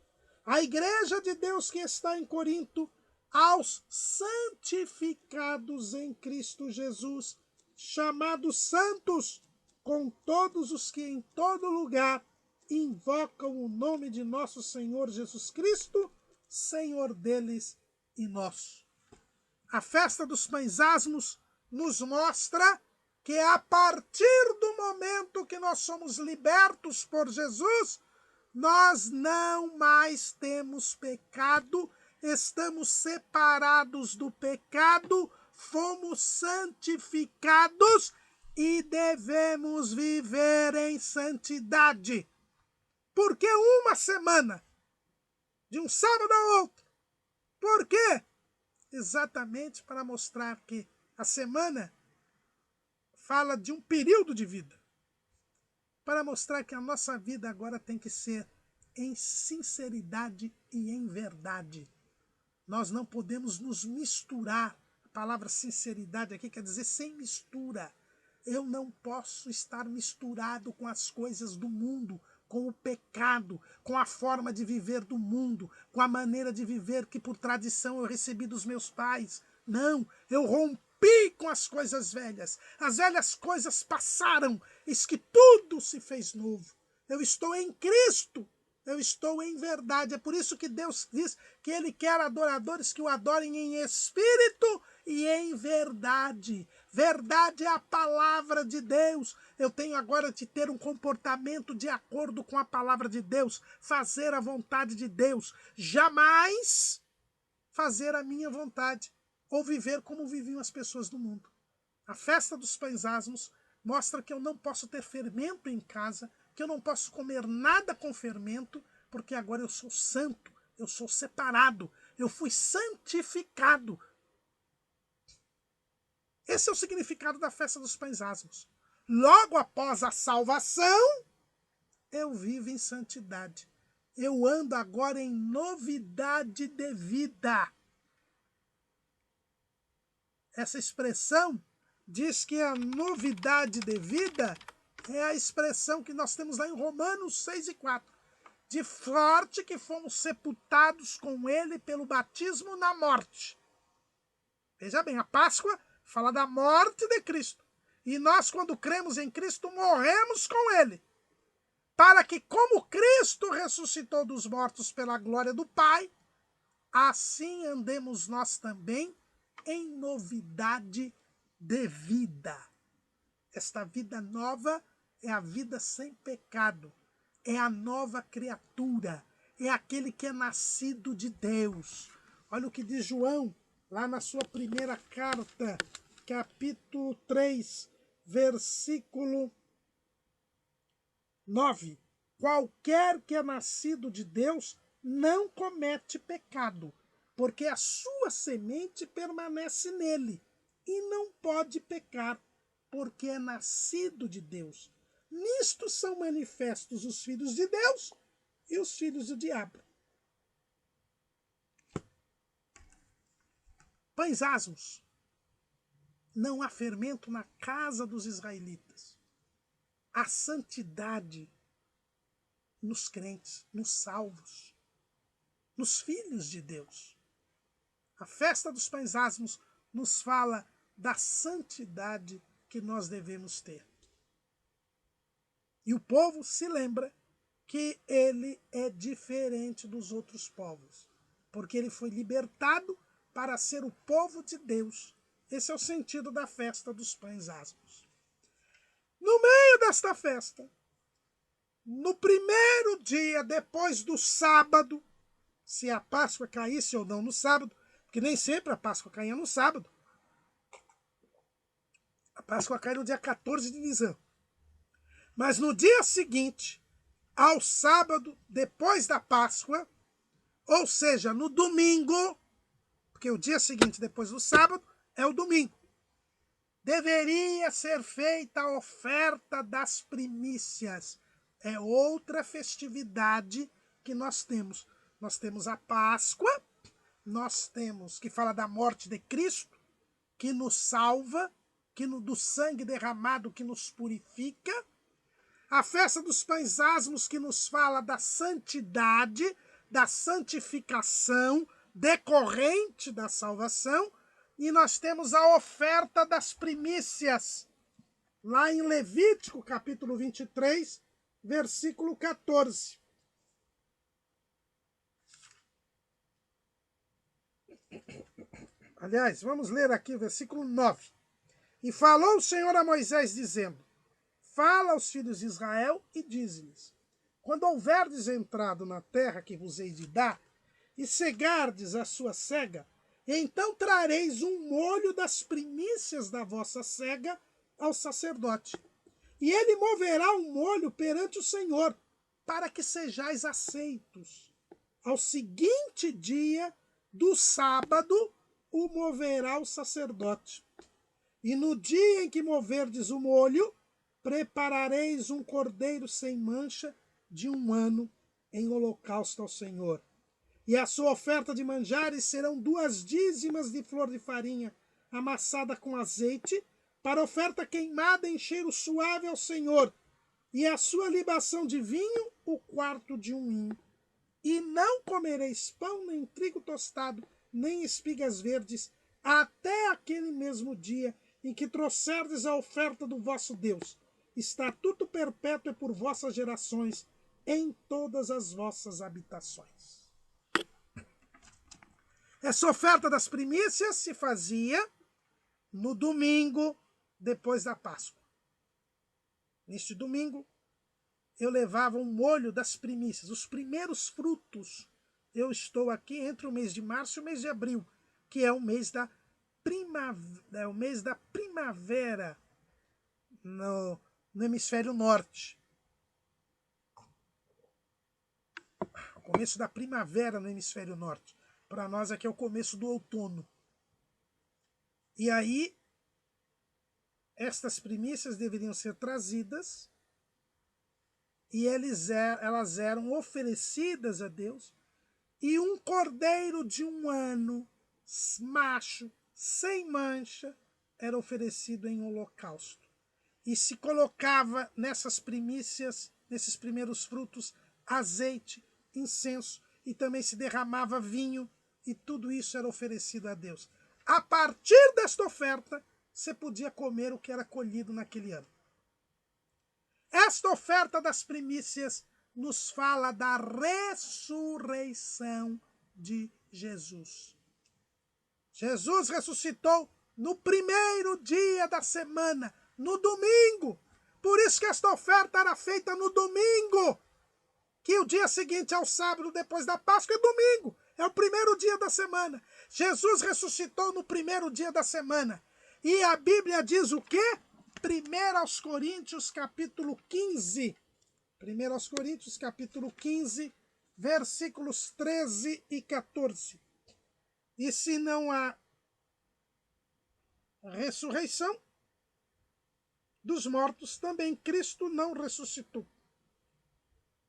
A: A igreja de Deus que está em Corinto, aos santificados em Cristo Jesus, chamados santos, com todos os que em todo lugar invocam o nome de nosso Senhor Jesus Cristo, Senhor deles e nosso. A festa dos pães asmos nos mostra que a partir do momento que nós somos libertos por Jesus, nós não mais temos pecado, estamos separados do pecado, fomos santificados e devemos viver em santidade. Por que uma semana? De um sábado ao outro. Por quê? Exatamente para mostrar que a semana fala de um período de vida. Para mostrar que a nossa vida agora tem que ser em sinceridade e em verdade. Nós não podemos nos misturar. A palavra sinceridade aqui quer dizer sem mistura. Eu não posso estar misturado com as coisas do mundo, com o pecado, com a forma de viver do mundo, com a maneira de viver que por tradição eu recebi dos meus pais. Não, eu rompi com as coisas velhas. As velhas coisas passaram, eis que tudo se fez novo. Eu estou em Cristo. Eu estou em verdade. É por isso que Deus diz que Ele quer adoradores que o adorem em espírito e em verdade. Verdade é a palavra de Deus. Eu tenho agora de ter um comportamento de acordo com a palavra de Deus. Fazer a vontade de Deus. Jamais fazer a minha vontade. Ou viver como viviam as pessoas do mundo. A festa dos pães asmos mostra que eu não posso ter fermento em casa, que eu não posso comer nada com fermento, porque agora eu sou santo, eu sou separado, eu fui santificado. Esse é o significado da festa dos pães asmos. Logo após a salvação, eu vivo em santidade. Eu ando agora em novidade de vida. Essa expressão diz que a novidade de vida é a expressão que nós temos lá em Romanos 6 e 4. de sorte que fomos sepultados com ele pelo batismo na morte. Veja bem, a Páscoa fala da morte de Cristo. E nós, quando cremos em Cristo, morremos com ele. Para que, como Cristo ressuscitou dos mortos pela glória do Pai, assim andemos nós também em novidade de vida. Esta vida nova é a vida sem pecado. É a nova criatura. É aquele que é nascido de Deus. Olha o que diz João, lá na sua primeira carta, capítulo 3, versículo 9. Qualquer que é nascido de Deus não comete pecado, porque a sua semente permanece nele e não pode pecar, porque é nascido de Deus. Nisto são manifestos os filhos de Deus e os filhos do diabo. Pães asmos. Não há fermento na casa dos israelitas. Há santidade nos crentes, nos salvos, nos filhos de Deus. A festa dos pães asmos nos fala da santidade que nós devemos ter. E o povo se lembra que ele é diferente dos outros povos, porque ele foi libertado para ser o povo de Deus. Esse é o sentido da festa dos pães asmos. No meio desta festa, no primeiro dia depois do sábado, se a Páscoa caísse ou não no sábado, porque nem sempre a Páscoa caía no sábado. A Páscoa cai no dia 14 de Nisan. Mas no dia seguinte, ao sábado, depois da Páscoa, ou seja, no domingo, porque o dia seguinte depois do sábado é o domingo, deveria ser feita a oferta das primícias. É outra festividade que nós temos. Nós temos a Páscoa, nós temos que fala da morte de Cristo, que nos salva, do sangue derramado que nos purifica. A festa dos pães asmos, que nos fala da santidade, da santificação decorrente da salvação. E nós temos a oferta das primícias, lá em Levítico, capítulo 23, versículo 14. Aliás, vamos ler aqui o versículo 9. E falou o Senhor a Moisés, dizendo: fala aos filhos de Israel e diz-lhes: quando houverdes entrado na terra que vos hei de dar, e cegardes a sua cega, então trareis um molho das primícias da vossa cega ao sacerdote. E ele moverá um molho perante o Senhor, para que sejais aceitos. Ao seguinte dia do sábado, o moverá o sacerdote. E no dia em que moverdes o molho, preparareis um cordeiro sem mancha de 1 ano em holocausto ao Senhor. E a sua oferta de manjares serão 2 dízimas de flor de farinha amassada com azeite, para oferta queimada em cheiro suave ao Senhor. E a sua libação de vinho, o 1/4 de 1 hin. E não comereis pão, nem trigo tostado, nem espigas verdes, até aquele mesmo dia em que trouxerdes a oferta do vosso Deus. Estatuto perpétuo é por vossas gerações, em todas as vossas habitações. Essa oferta das primícias se fazia no domingo depois da Páscoa. Neste domingo, eu levava um molho das primícias, os primeiros frutos. Eu estou aqui entre o mês de março e o mês de abril, que é o mês da primavera no hemisfério norte. O começo da primavera no hemisfério norte. Para nós aqui é o começo do outono. E aí, estas primícias deveriam ser trazidas e elas eram oferecidas a Deus. E um cordeiro de 1 ano, macho, sem mancha, era oferecido em holocausto. E se colocava nessas primícias, nesses primeiros frutos, azeite, incenso, e também se derramava vinho, e tudo isso era oferecido a Deus. A partir desta oferta, você podia comer o que era colhido naquele ano. Esta oferta das primícias nos fala da ressurreição de Jesus. Jesus ressuscitou no primeiro dia da semana, no domingo. Por isso que esta oferta era feita no domingo, que o dia seguinte ao sábado, depois da Páscoa, é domingo. É o primeiro dia da semana. Jesus ressuscitou no primeiro dia da semana. E a Bíblia diz o quê? 1 Coríntios capítulo 15. 1 Coríntios capítulo 15, versículos 13 e 14. E se não há ressurreição dos mortos, também Cristo não ressuscitou.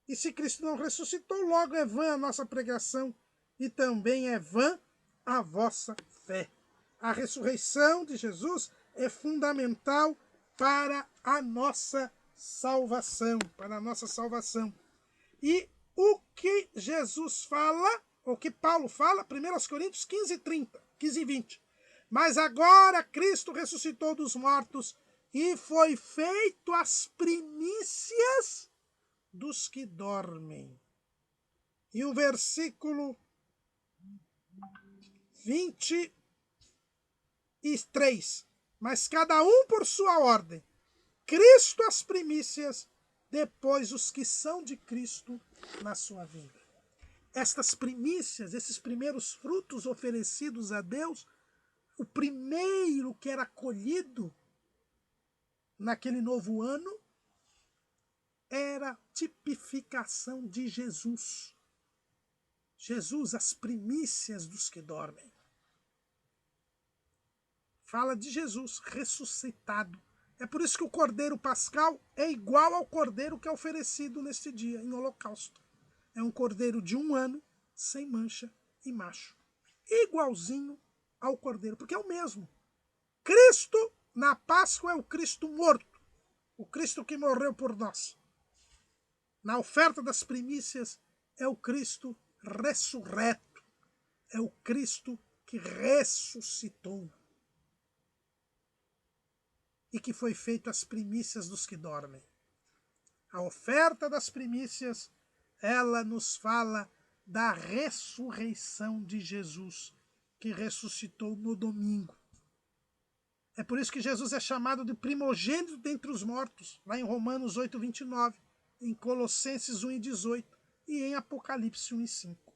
A: E se Cristo não ressuscitou, logo é vã a nossa pregação e também é vã a vossa fé. A ressurreição de Jesus é fundamental para a nossa salvação, E o que Jesus fala, o que Paulo fala, 1 Coríntios 15, e 20. Mas agora Cristo ressuscitou dos mortos e foi feito as primícias dos que dormem. E o versículo 23. Mas cada um por sua ordem. Cristo as primícias, depois os que são de Cristo na sua vinda. Estas primícias, esses primeiros frutos oferecidos a Deus, o primeiro que era colhido naquele novo ano, era tipificação de Jesus. Jesus, as primícias dos que dormem. Fala de Jesus ressuscitado. É por isso que o cordeiro pascal é igual ao cordeiro que é oferecido neste dia, em holocausto. É um cordeiro de 1 ano, sem mancha e macho. Igualzinho ao cordeiro, porque é o mesmo. Cristo, na Páscoa, é o Cristo morto. O Cristo que morreu por nós. Na oferta das primícias, é o Cristo ressurreto. É o Cristo que ressuscitou. E que foi feito as primícias dos que dormem. A oferta das primícias, ela nos fala da ressurreição de Jesus, que ressuscitou no domingo. É por isso que Jesus é chamado de primogênito dentre os mortos, lá em Romanos 8, 29, em Colossenses 1 e 18 e em Apocalipse 1 e 5.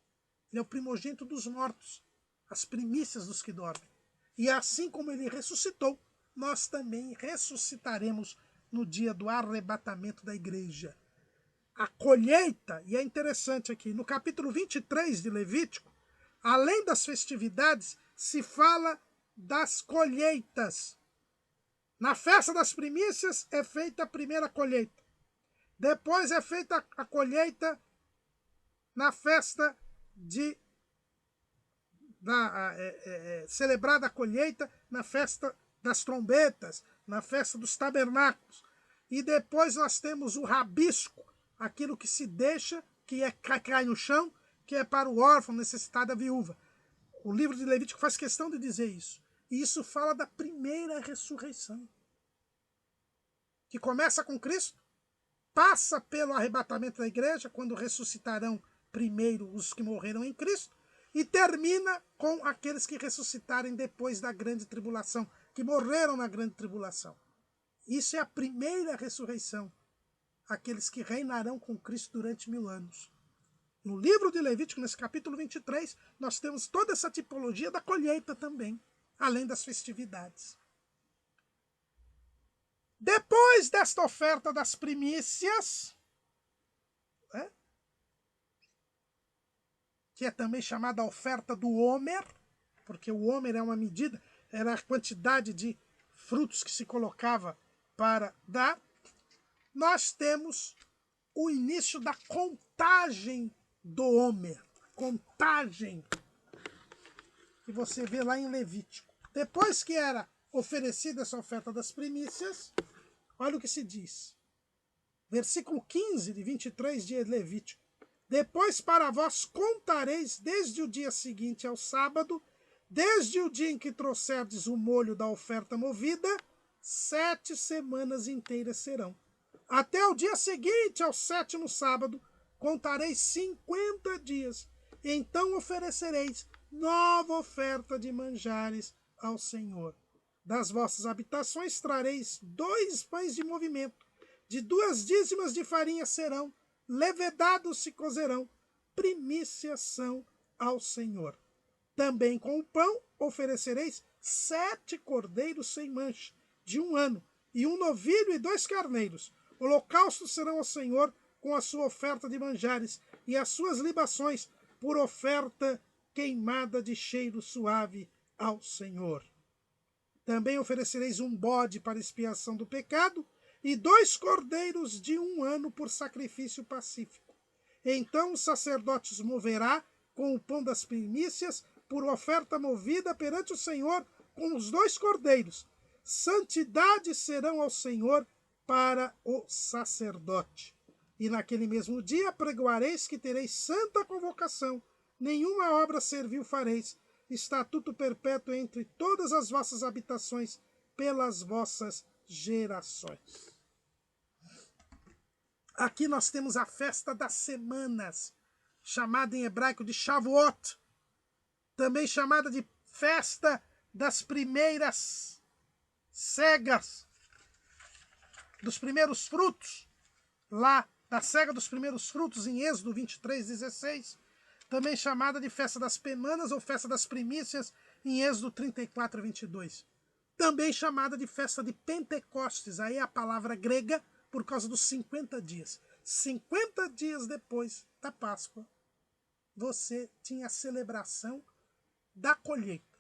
A: Ele é o primogênito dos mortos, as primícias dos que dormem. E assim como ele ressuscitou, nós também ressuscitaremos no dia do arrebatamento da igreja. A colheita, e é interessante aqui, no capítulo 23 de Levítico, além das festividades, se fala das colheitas. Na festa das primícias é feita a primeira colheita. Depois é feita a colheita na festa celebrada a colheita na festa das trombetas, na festa dos tabernáculos. E depois nós temos o rabisco, aquilo que se deixa, que cai no chão, que é para o órfão necessitado, a viúva. O livro de Levítico faz questão de dizer isso. E isso fala da primeira ressurreição, que começa com Cristo, passa pelo arrebatamento da igreja, quando ressuscitarão primeiro os que morreram em Cristo, e termina com aqueles que ressuscitarem depois da grande tribulação, que morreram na grande tribulação. Isso é a primeira ressurreição, aqueles que reinarão com Cristo durante 1000 anos. No livro de Levítico, nesse capítulo 23, nós temos toda essa tipologia da colheita também, além das festividades. Depois desta oferta das primícias, que é também chamada oferta do Homer, porque o Homer é uma medida, era a quantidade de frutos que se colocava para dar, nós temos o início da contagem do Homer. Contagem que você vê lá em Levítico. Depois que era oferecida essa oferta das primícias, olha o que se diz. Versículo 15 de 23 de Levítico. Depois para vós contareis desde o dia seguinte ao sábado, desde o dia em que trouxerdes o molho da oferta movida, 7 semanas inteiras serão. Até o dia seguinte ao 7º sábado, contareis 50 dias. Então oferecereis nova oferta de manjares ao Senhor. Das vossas habitações trareis 2 pães de movimento, de 2 dízimas de farinha serão, levedados se cozerão, primícias são ao Senhor. Também com o pão oferecereis 7 cordeiros sem mancha, de 1 ano, e 1 novilho e 2 carneiros. Holocaustos serão ao Senhor com a sua oferta de manjares e as suas libações por oferta queimada de cheiro suave ao Senhor. Também oferecereis um bode para expiação do pecado e 2 cordeiros de 1 ano por sacrifício pacífico. Então o sacerdote os moverá com o pão das primícias por oferta movida perante o Senhor com os 2 cordeiros. Santidade serão ao Senhor para o sacerdote. E naquele mesmo dia pregoareis que tereis santa convocação, nenhuma obra servil fareis, estatuto perpétuo entre todas as vossas habitações, pelas vossas gerações. Aqui nós temos a festa das semanas, chamada em hebraico de Shavuot, também chamada de festa das primeiras cegas, dos primeiros frutos, lá da cega dos primeiros frutos em Êxodo 23:16, também chamada de festa das semanas ou festa das primícias em Êxodo 34:22. Também chamada de festa de Pentecostes, aí é a palavra grega por causa dos 50 dias. 50 dias depois da Páscoa, você tinha a celebração da colheita.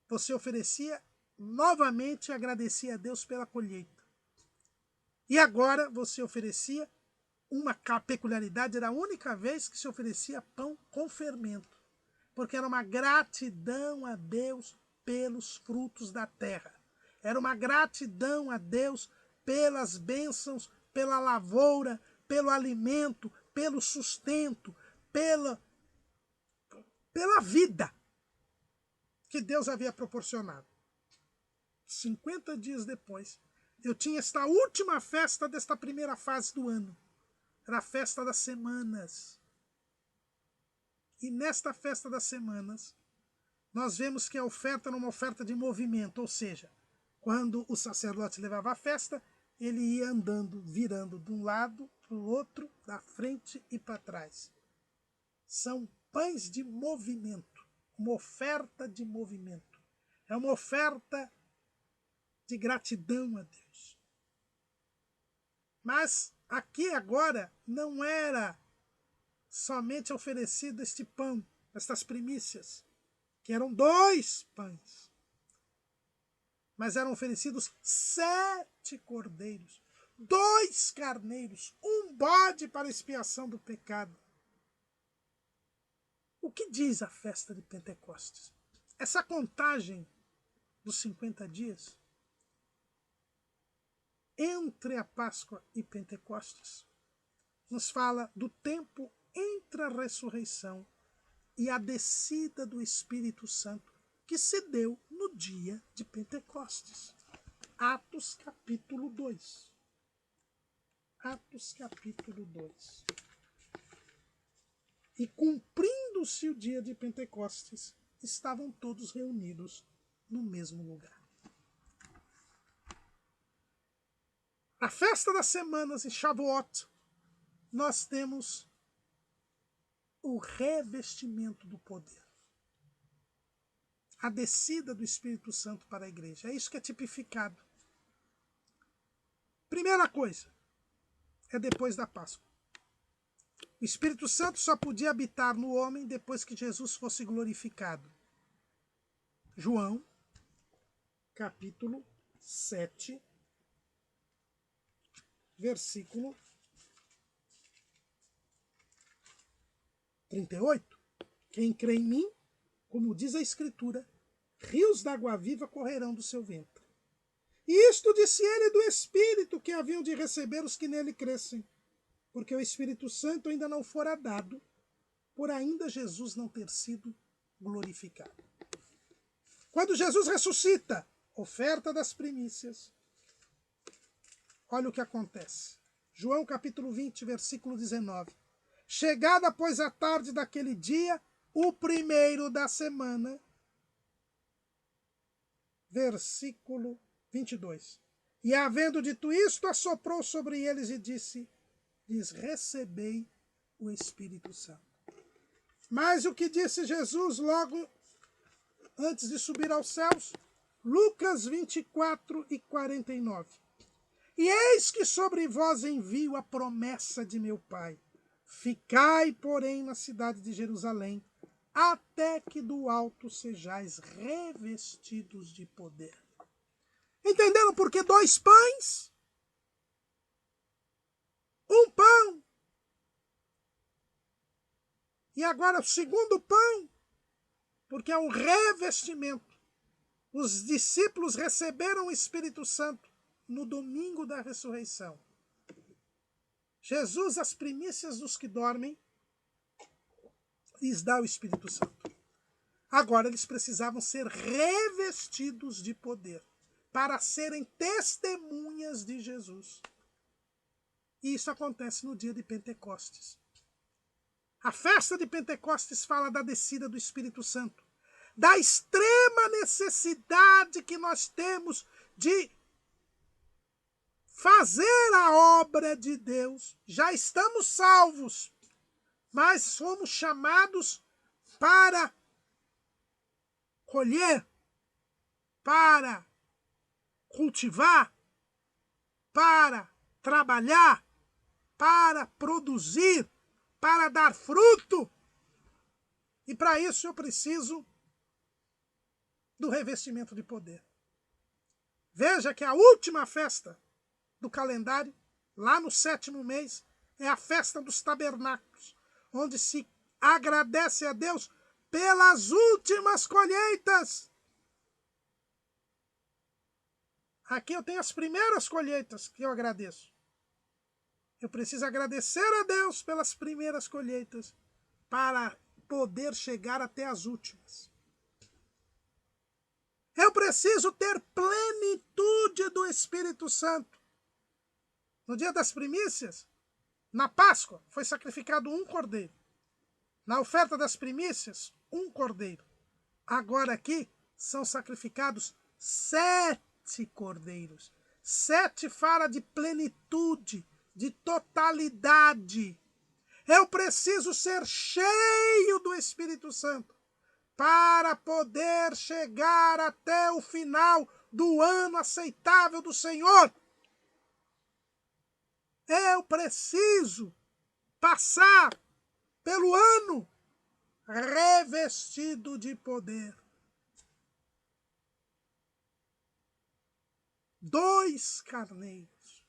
A: Você oferecia novamente e agradecia a Deus pela colheita. E agora você oferecia uma peculiaridade, era a única vez que se oferecia pão com fermento, porque era uma gratidão a Deus pelos frutos da terra. Era uma gratidão a Deus pelas bênçãos, pela lavoura, pelo alimento, pelo sustento, pela vida que Deus havia proporcionado. 50 dias depois, eu tinha esta última festa desta primeira fase do ano. Era a festa das semanas. E nesta festa das semanas, nós vemos que a oferta era uma oferta de movimento, ou seja, quando o sacerdote levava a festa, ele ia andando, virando de um lado para o outro, da frente e para trás. São pães de movimento, uma oferta de movimento. É uma oferta de gratidão a Deus. Mas aqui agora não era somente oferecido este pão, estas primícias, que eram 2 pães, mas eram oferecidos 7 cordeiros, 2 carneiros, 1 bode para expiação do pecado. O que diz a festa de Pentecostes? Essa contagem dos 50 dias entre a Páscoa e Pentecostes nos fala do tempo entre a ressurreição e a descida do Espírito Santo que se deu no dia de Pentecostes. Atos capítulo 2. Atos capítulo 2. E cumprindo-se o dia de Pentecostes, estavam todos reunidos no mesmo lugar. A festa das semanas em Shavuot, nós temos o revestimento do poder. A descida do Espírito Santo para a igreja. É isso que é tipificado. Primeira coisa, é depois da Páscoa. O Espírito Santo só podia habitar no homem depois que Jesus fosse glorificado. João, capítulo 7, versículo 38. Quem crê em mim, como diz a Escritura, rios d'água viva correrão do seu ventre. E isto disse ele do Espírito que haviam de receber os que nele crescem, porque o Espírito Santo ainda não fora dado, por ainda Jesus não ter sido glorificado. Quando Jesus ressuscita, oferta das primícias, olha o que acontece. João capítulo 20, versículo 19. Chegada, pois, a tarde daquele dia, o primeiro da semana, versículo 22. E havendo dito isto, assoprou sobre eles e disse-lhes: recebei o Espírito Santo. Mas o que disse Jesus logo antes de subir aos céus? Lucas 24 e 49. E eis que sobre vós envio a promessa de meu Pai. Ficai, porém, na cidade de Jerusalém, até que do alto sejais revestidos de poder. Entenderam por que 2 pães? 1 pão. E agora o segundo pão, porque é um revestimento. Os discípulos receberam o Espírito Santo no domingo da ressurreição. Jesus, as primícias dos que dormem, lhes dá o Espírito Santo. Agora eles precisavam ser revestidos de poder para serem testemunhas de Jesus. E isso acontece no dia de Pentecostes. A festa de Pentecostes fala da descida do Espírito Santo, da extrema necessidade que nós temos de fazer a obra de Deus. Já estamos salvos, mas somos chamados para colher, para cultivar, para trabalhar, para produzir, para dar fruto. E para isso eu preciso do revestimento de poder. Veja que a última festa do calendário, lá no 7º mês, é a festa dos tabernáculos, onde se agradece a Deus pelas últimas colheitas. Aqui eu tenho as primeiras colheitas que eu agradeço. Eu preciso agradecer a Deus pelas primeiras colheitas para poder chegar até as últimas. Eu preciso ter plenitude do Espírito Santo. No dia das primícias, na Páscoa, foi sacrificado 1 cordeiro. Na oferta das primícias, 1 cordeiro. Agora aqui são sacrificados 7 cordeiros. 7 fala de plenitude, de totalidade. Eu preciso ser cheio do Espírito Santo para poder chegar até o final do ano aceitável do Senhor. Eu preciso passar pelo ano revestido de poder. 2 carneiros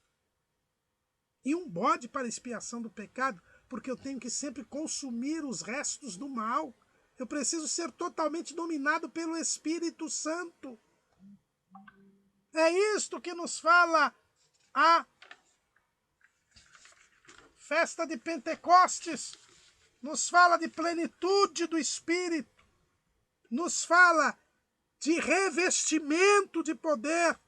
A: e 1 bode para expiação do pecado, porque eu tenho que sempre consumir os restos do mal. Eu preciso ser totalmente dominado pelo Espírito Santo. É isto que nos fala a festa de Pentecostes. Nos fala de plenitude do Espírito. Nos fala de revestimento de poder.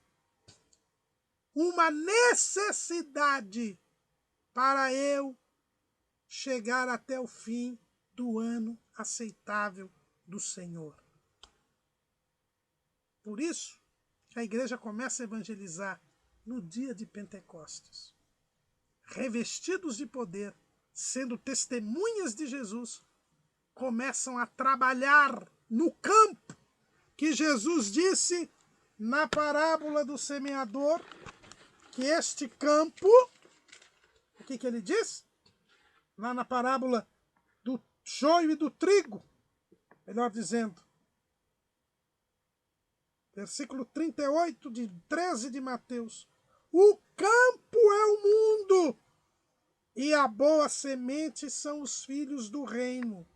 A: Uma necessidade para eu chegar até o fim do ano aceitável do Senhor. Por isso que a igreja começa a evangelizar no dia de Pentecostes. Revestidos de poder, sendo testemunhas de Jesus, começam a trabalhar no campo que Jesus disse na parábola do semeador, que este campo, o que ele diz? Lá na parábola do joio e do trigo, melhor dizendo, versículo 38 de 13 de Mateus. O campo é o mundo, e a boa semente são os filhos do reino,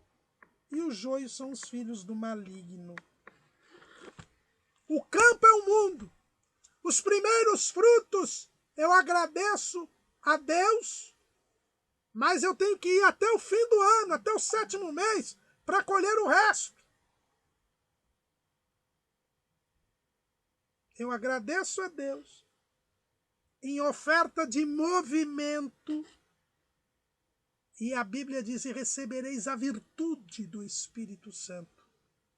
A: e o joio são os filhos do maligno. O campo é o mundo. Os primeiros frutos eu agradeço a Deus Mas eu tenho que ir até o fim do ano, até o 7º mês, para colher o resto. Eu agradeço a Deus em oferta de movimento. E a Bíblia diz: e recebereis a virtude do Espírito Santo,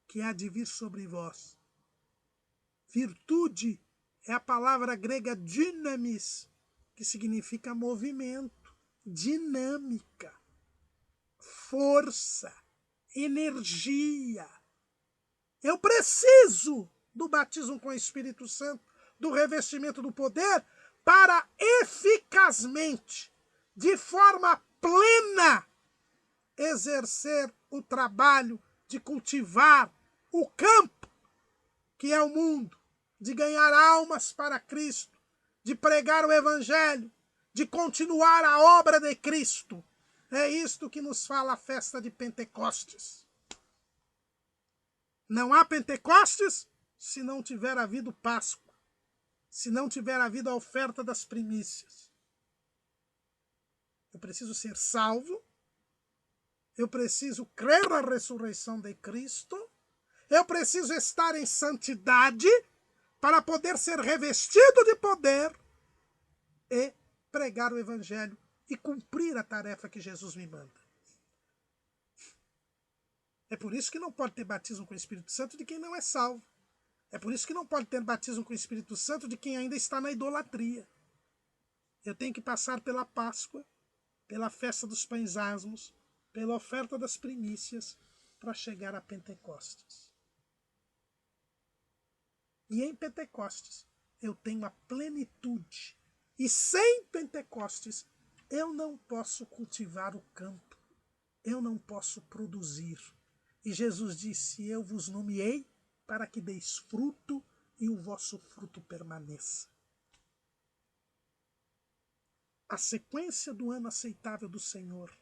A: que há de vir sobre vós. Virtude é a palavra grega dynamis, que significa movimento, dinâmica, força, energia. Eu preciso do batismo com o Espírito Santo, do revestimento do poder, para eficazmente, de forma plena, exercer o trabalho de cultivar o campo, que é o mundo, de ganhar almas para Cristo, de pregar o Evangelho, de continuar a obra de Cristo. É isto que nos fala a festa de Pentecostes. Não há Pentecostes se não tiver havido Páscoa, se não tiver havido a oferta das primícias. Eu preciso ser salvo, eu preciso crer na ressurreição de Cristo, eu preciso estar em santidade para poder ser revestido de poder e pregar o Evangelho e cumprir a tarefa que Jesus me manda. É por isso que não pode ter batismo com o Espírito Santo de quem não é salvo. É por isso que não pode ter batismo com o Espírito Santo de quem ainda está na idolatria. Eu tenho que passar pela Páscoa, pela festa dos pães asmos, pela oferta das primícias, para chegar a Pentecostes. E em Pentecostes eu tenho a plenitude. E sem Pentecostes eu não posso cultivar o campo, eu não posso produzir. E Jesus disse: eu vos nomeei para que deis fruto e o vosso fruto permaneça. A sequência do ano aceitável do Senhor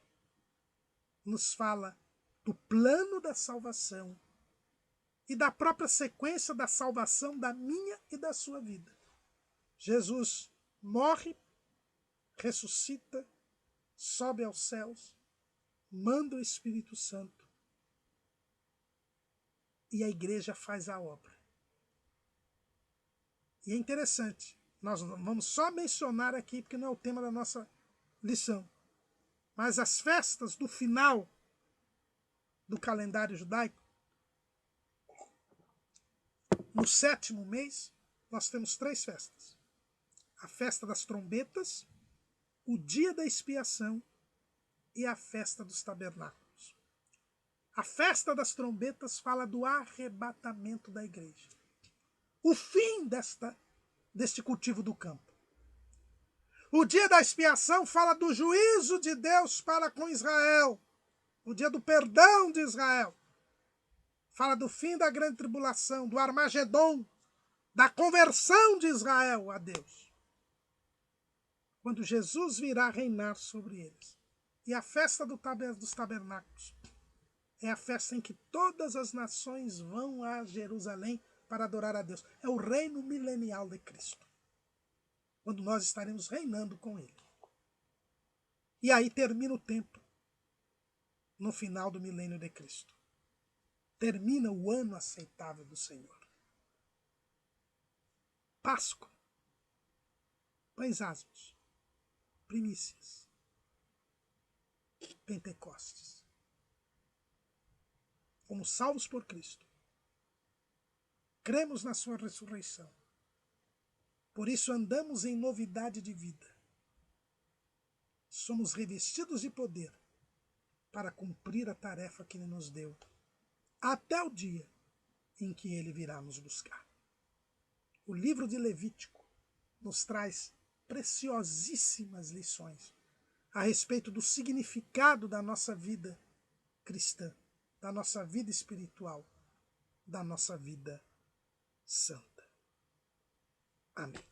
A: nos fala do plano da salvação e da própria sequência da salvação da minha e da sua vida. Jesus morre, ressuscita, sobe aos céus, manda o Espírito Santo e a igreja faz a obra. E é interessante, nós vamos só mencionar aqui, porque não é o tema da nossa lição, mas as festas do final do calendário judaico, no 7º mês, nós temos 3 festas. A festa das trombetas, o dia da expiação e a festa dos tabernáculos. A festa das trombetas fala do arrebatamento da igreja. O fim deste cultivo do campo. O dia da expiação fala do juízo de Deus para com Israel. O dia do perdão de Israel. Fala do fim da grande tribulação, do Armagedon, da conversão de Israel a Deus. Quando Jesus virá reinar sobre eles. E a festa dos tabernáculos é a festa em que todas as nações vão a Jerusalém para adorar a Deus. É o reino milenial de Cristo. Quando nós estaremos reinando com Ele. E aí termina o tempo. No final do milênio de Cristo. Termina o ano aceitável do Senhor. Páscoa. Pães asmos. Primícias. Pentecostes. Fomos salvos por Cristo. Cremos na sua ressurreição. Por isso andamos em novidade de vida. Somos revestidos de poder para cumprir a tarefa que Ele nos deu, até o dia em que Ele virá nos buscar. O livro de Levítico nos traz preciosíssimas lições a respeito do significado da nossa vida cristã, da nossa vida espiritual, da nossa vida santa. Amém.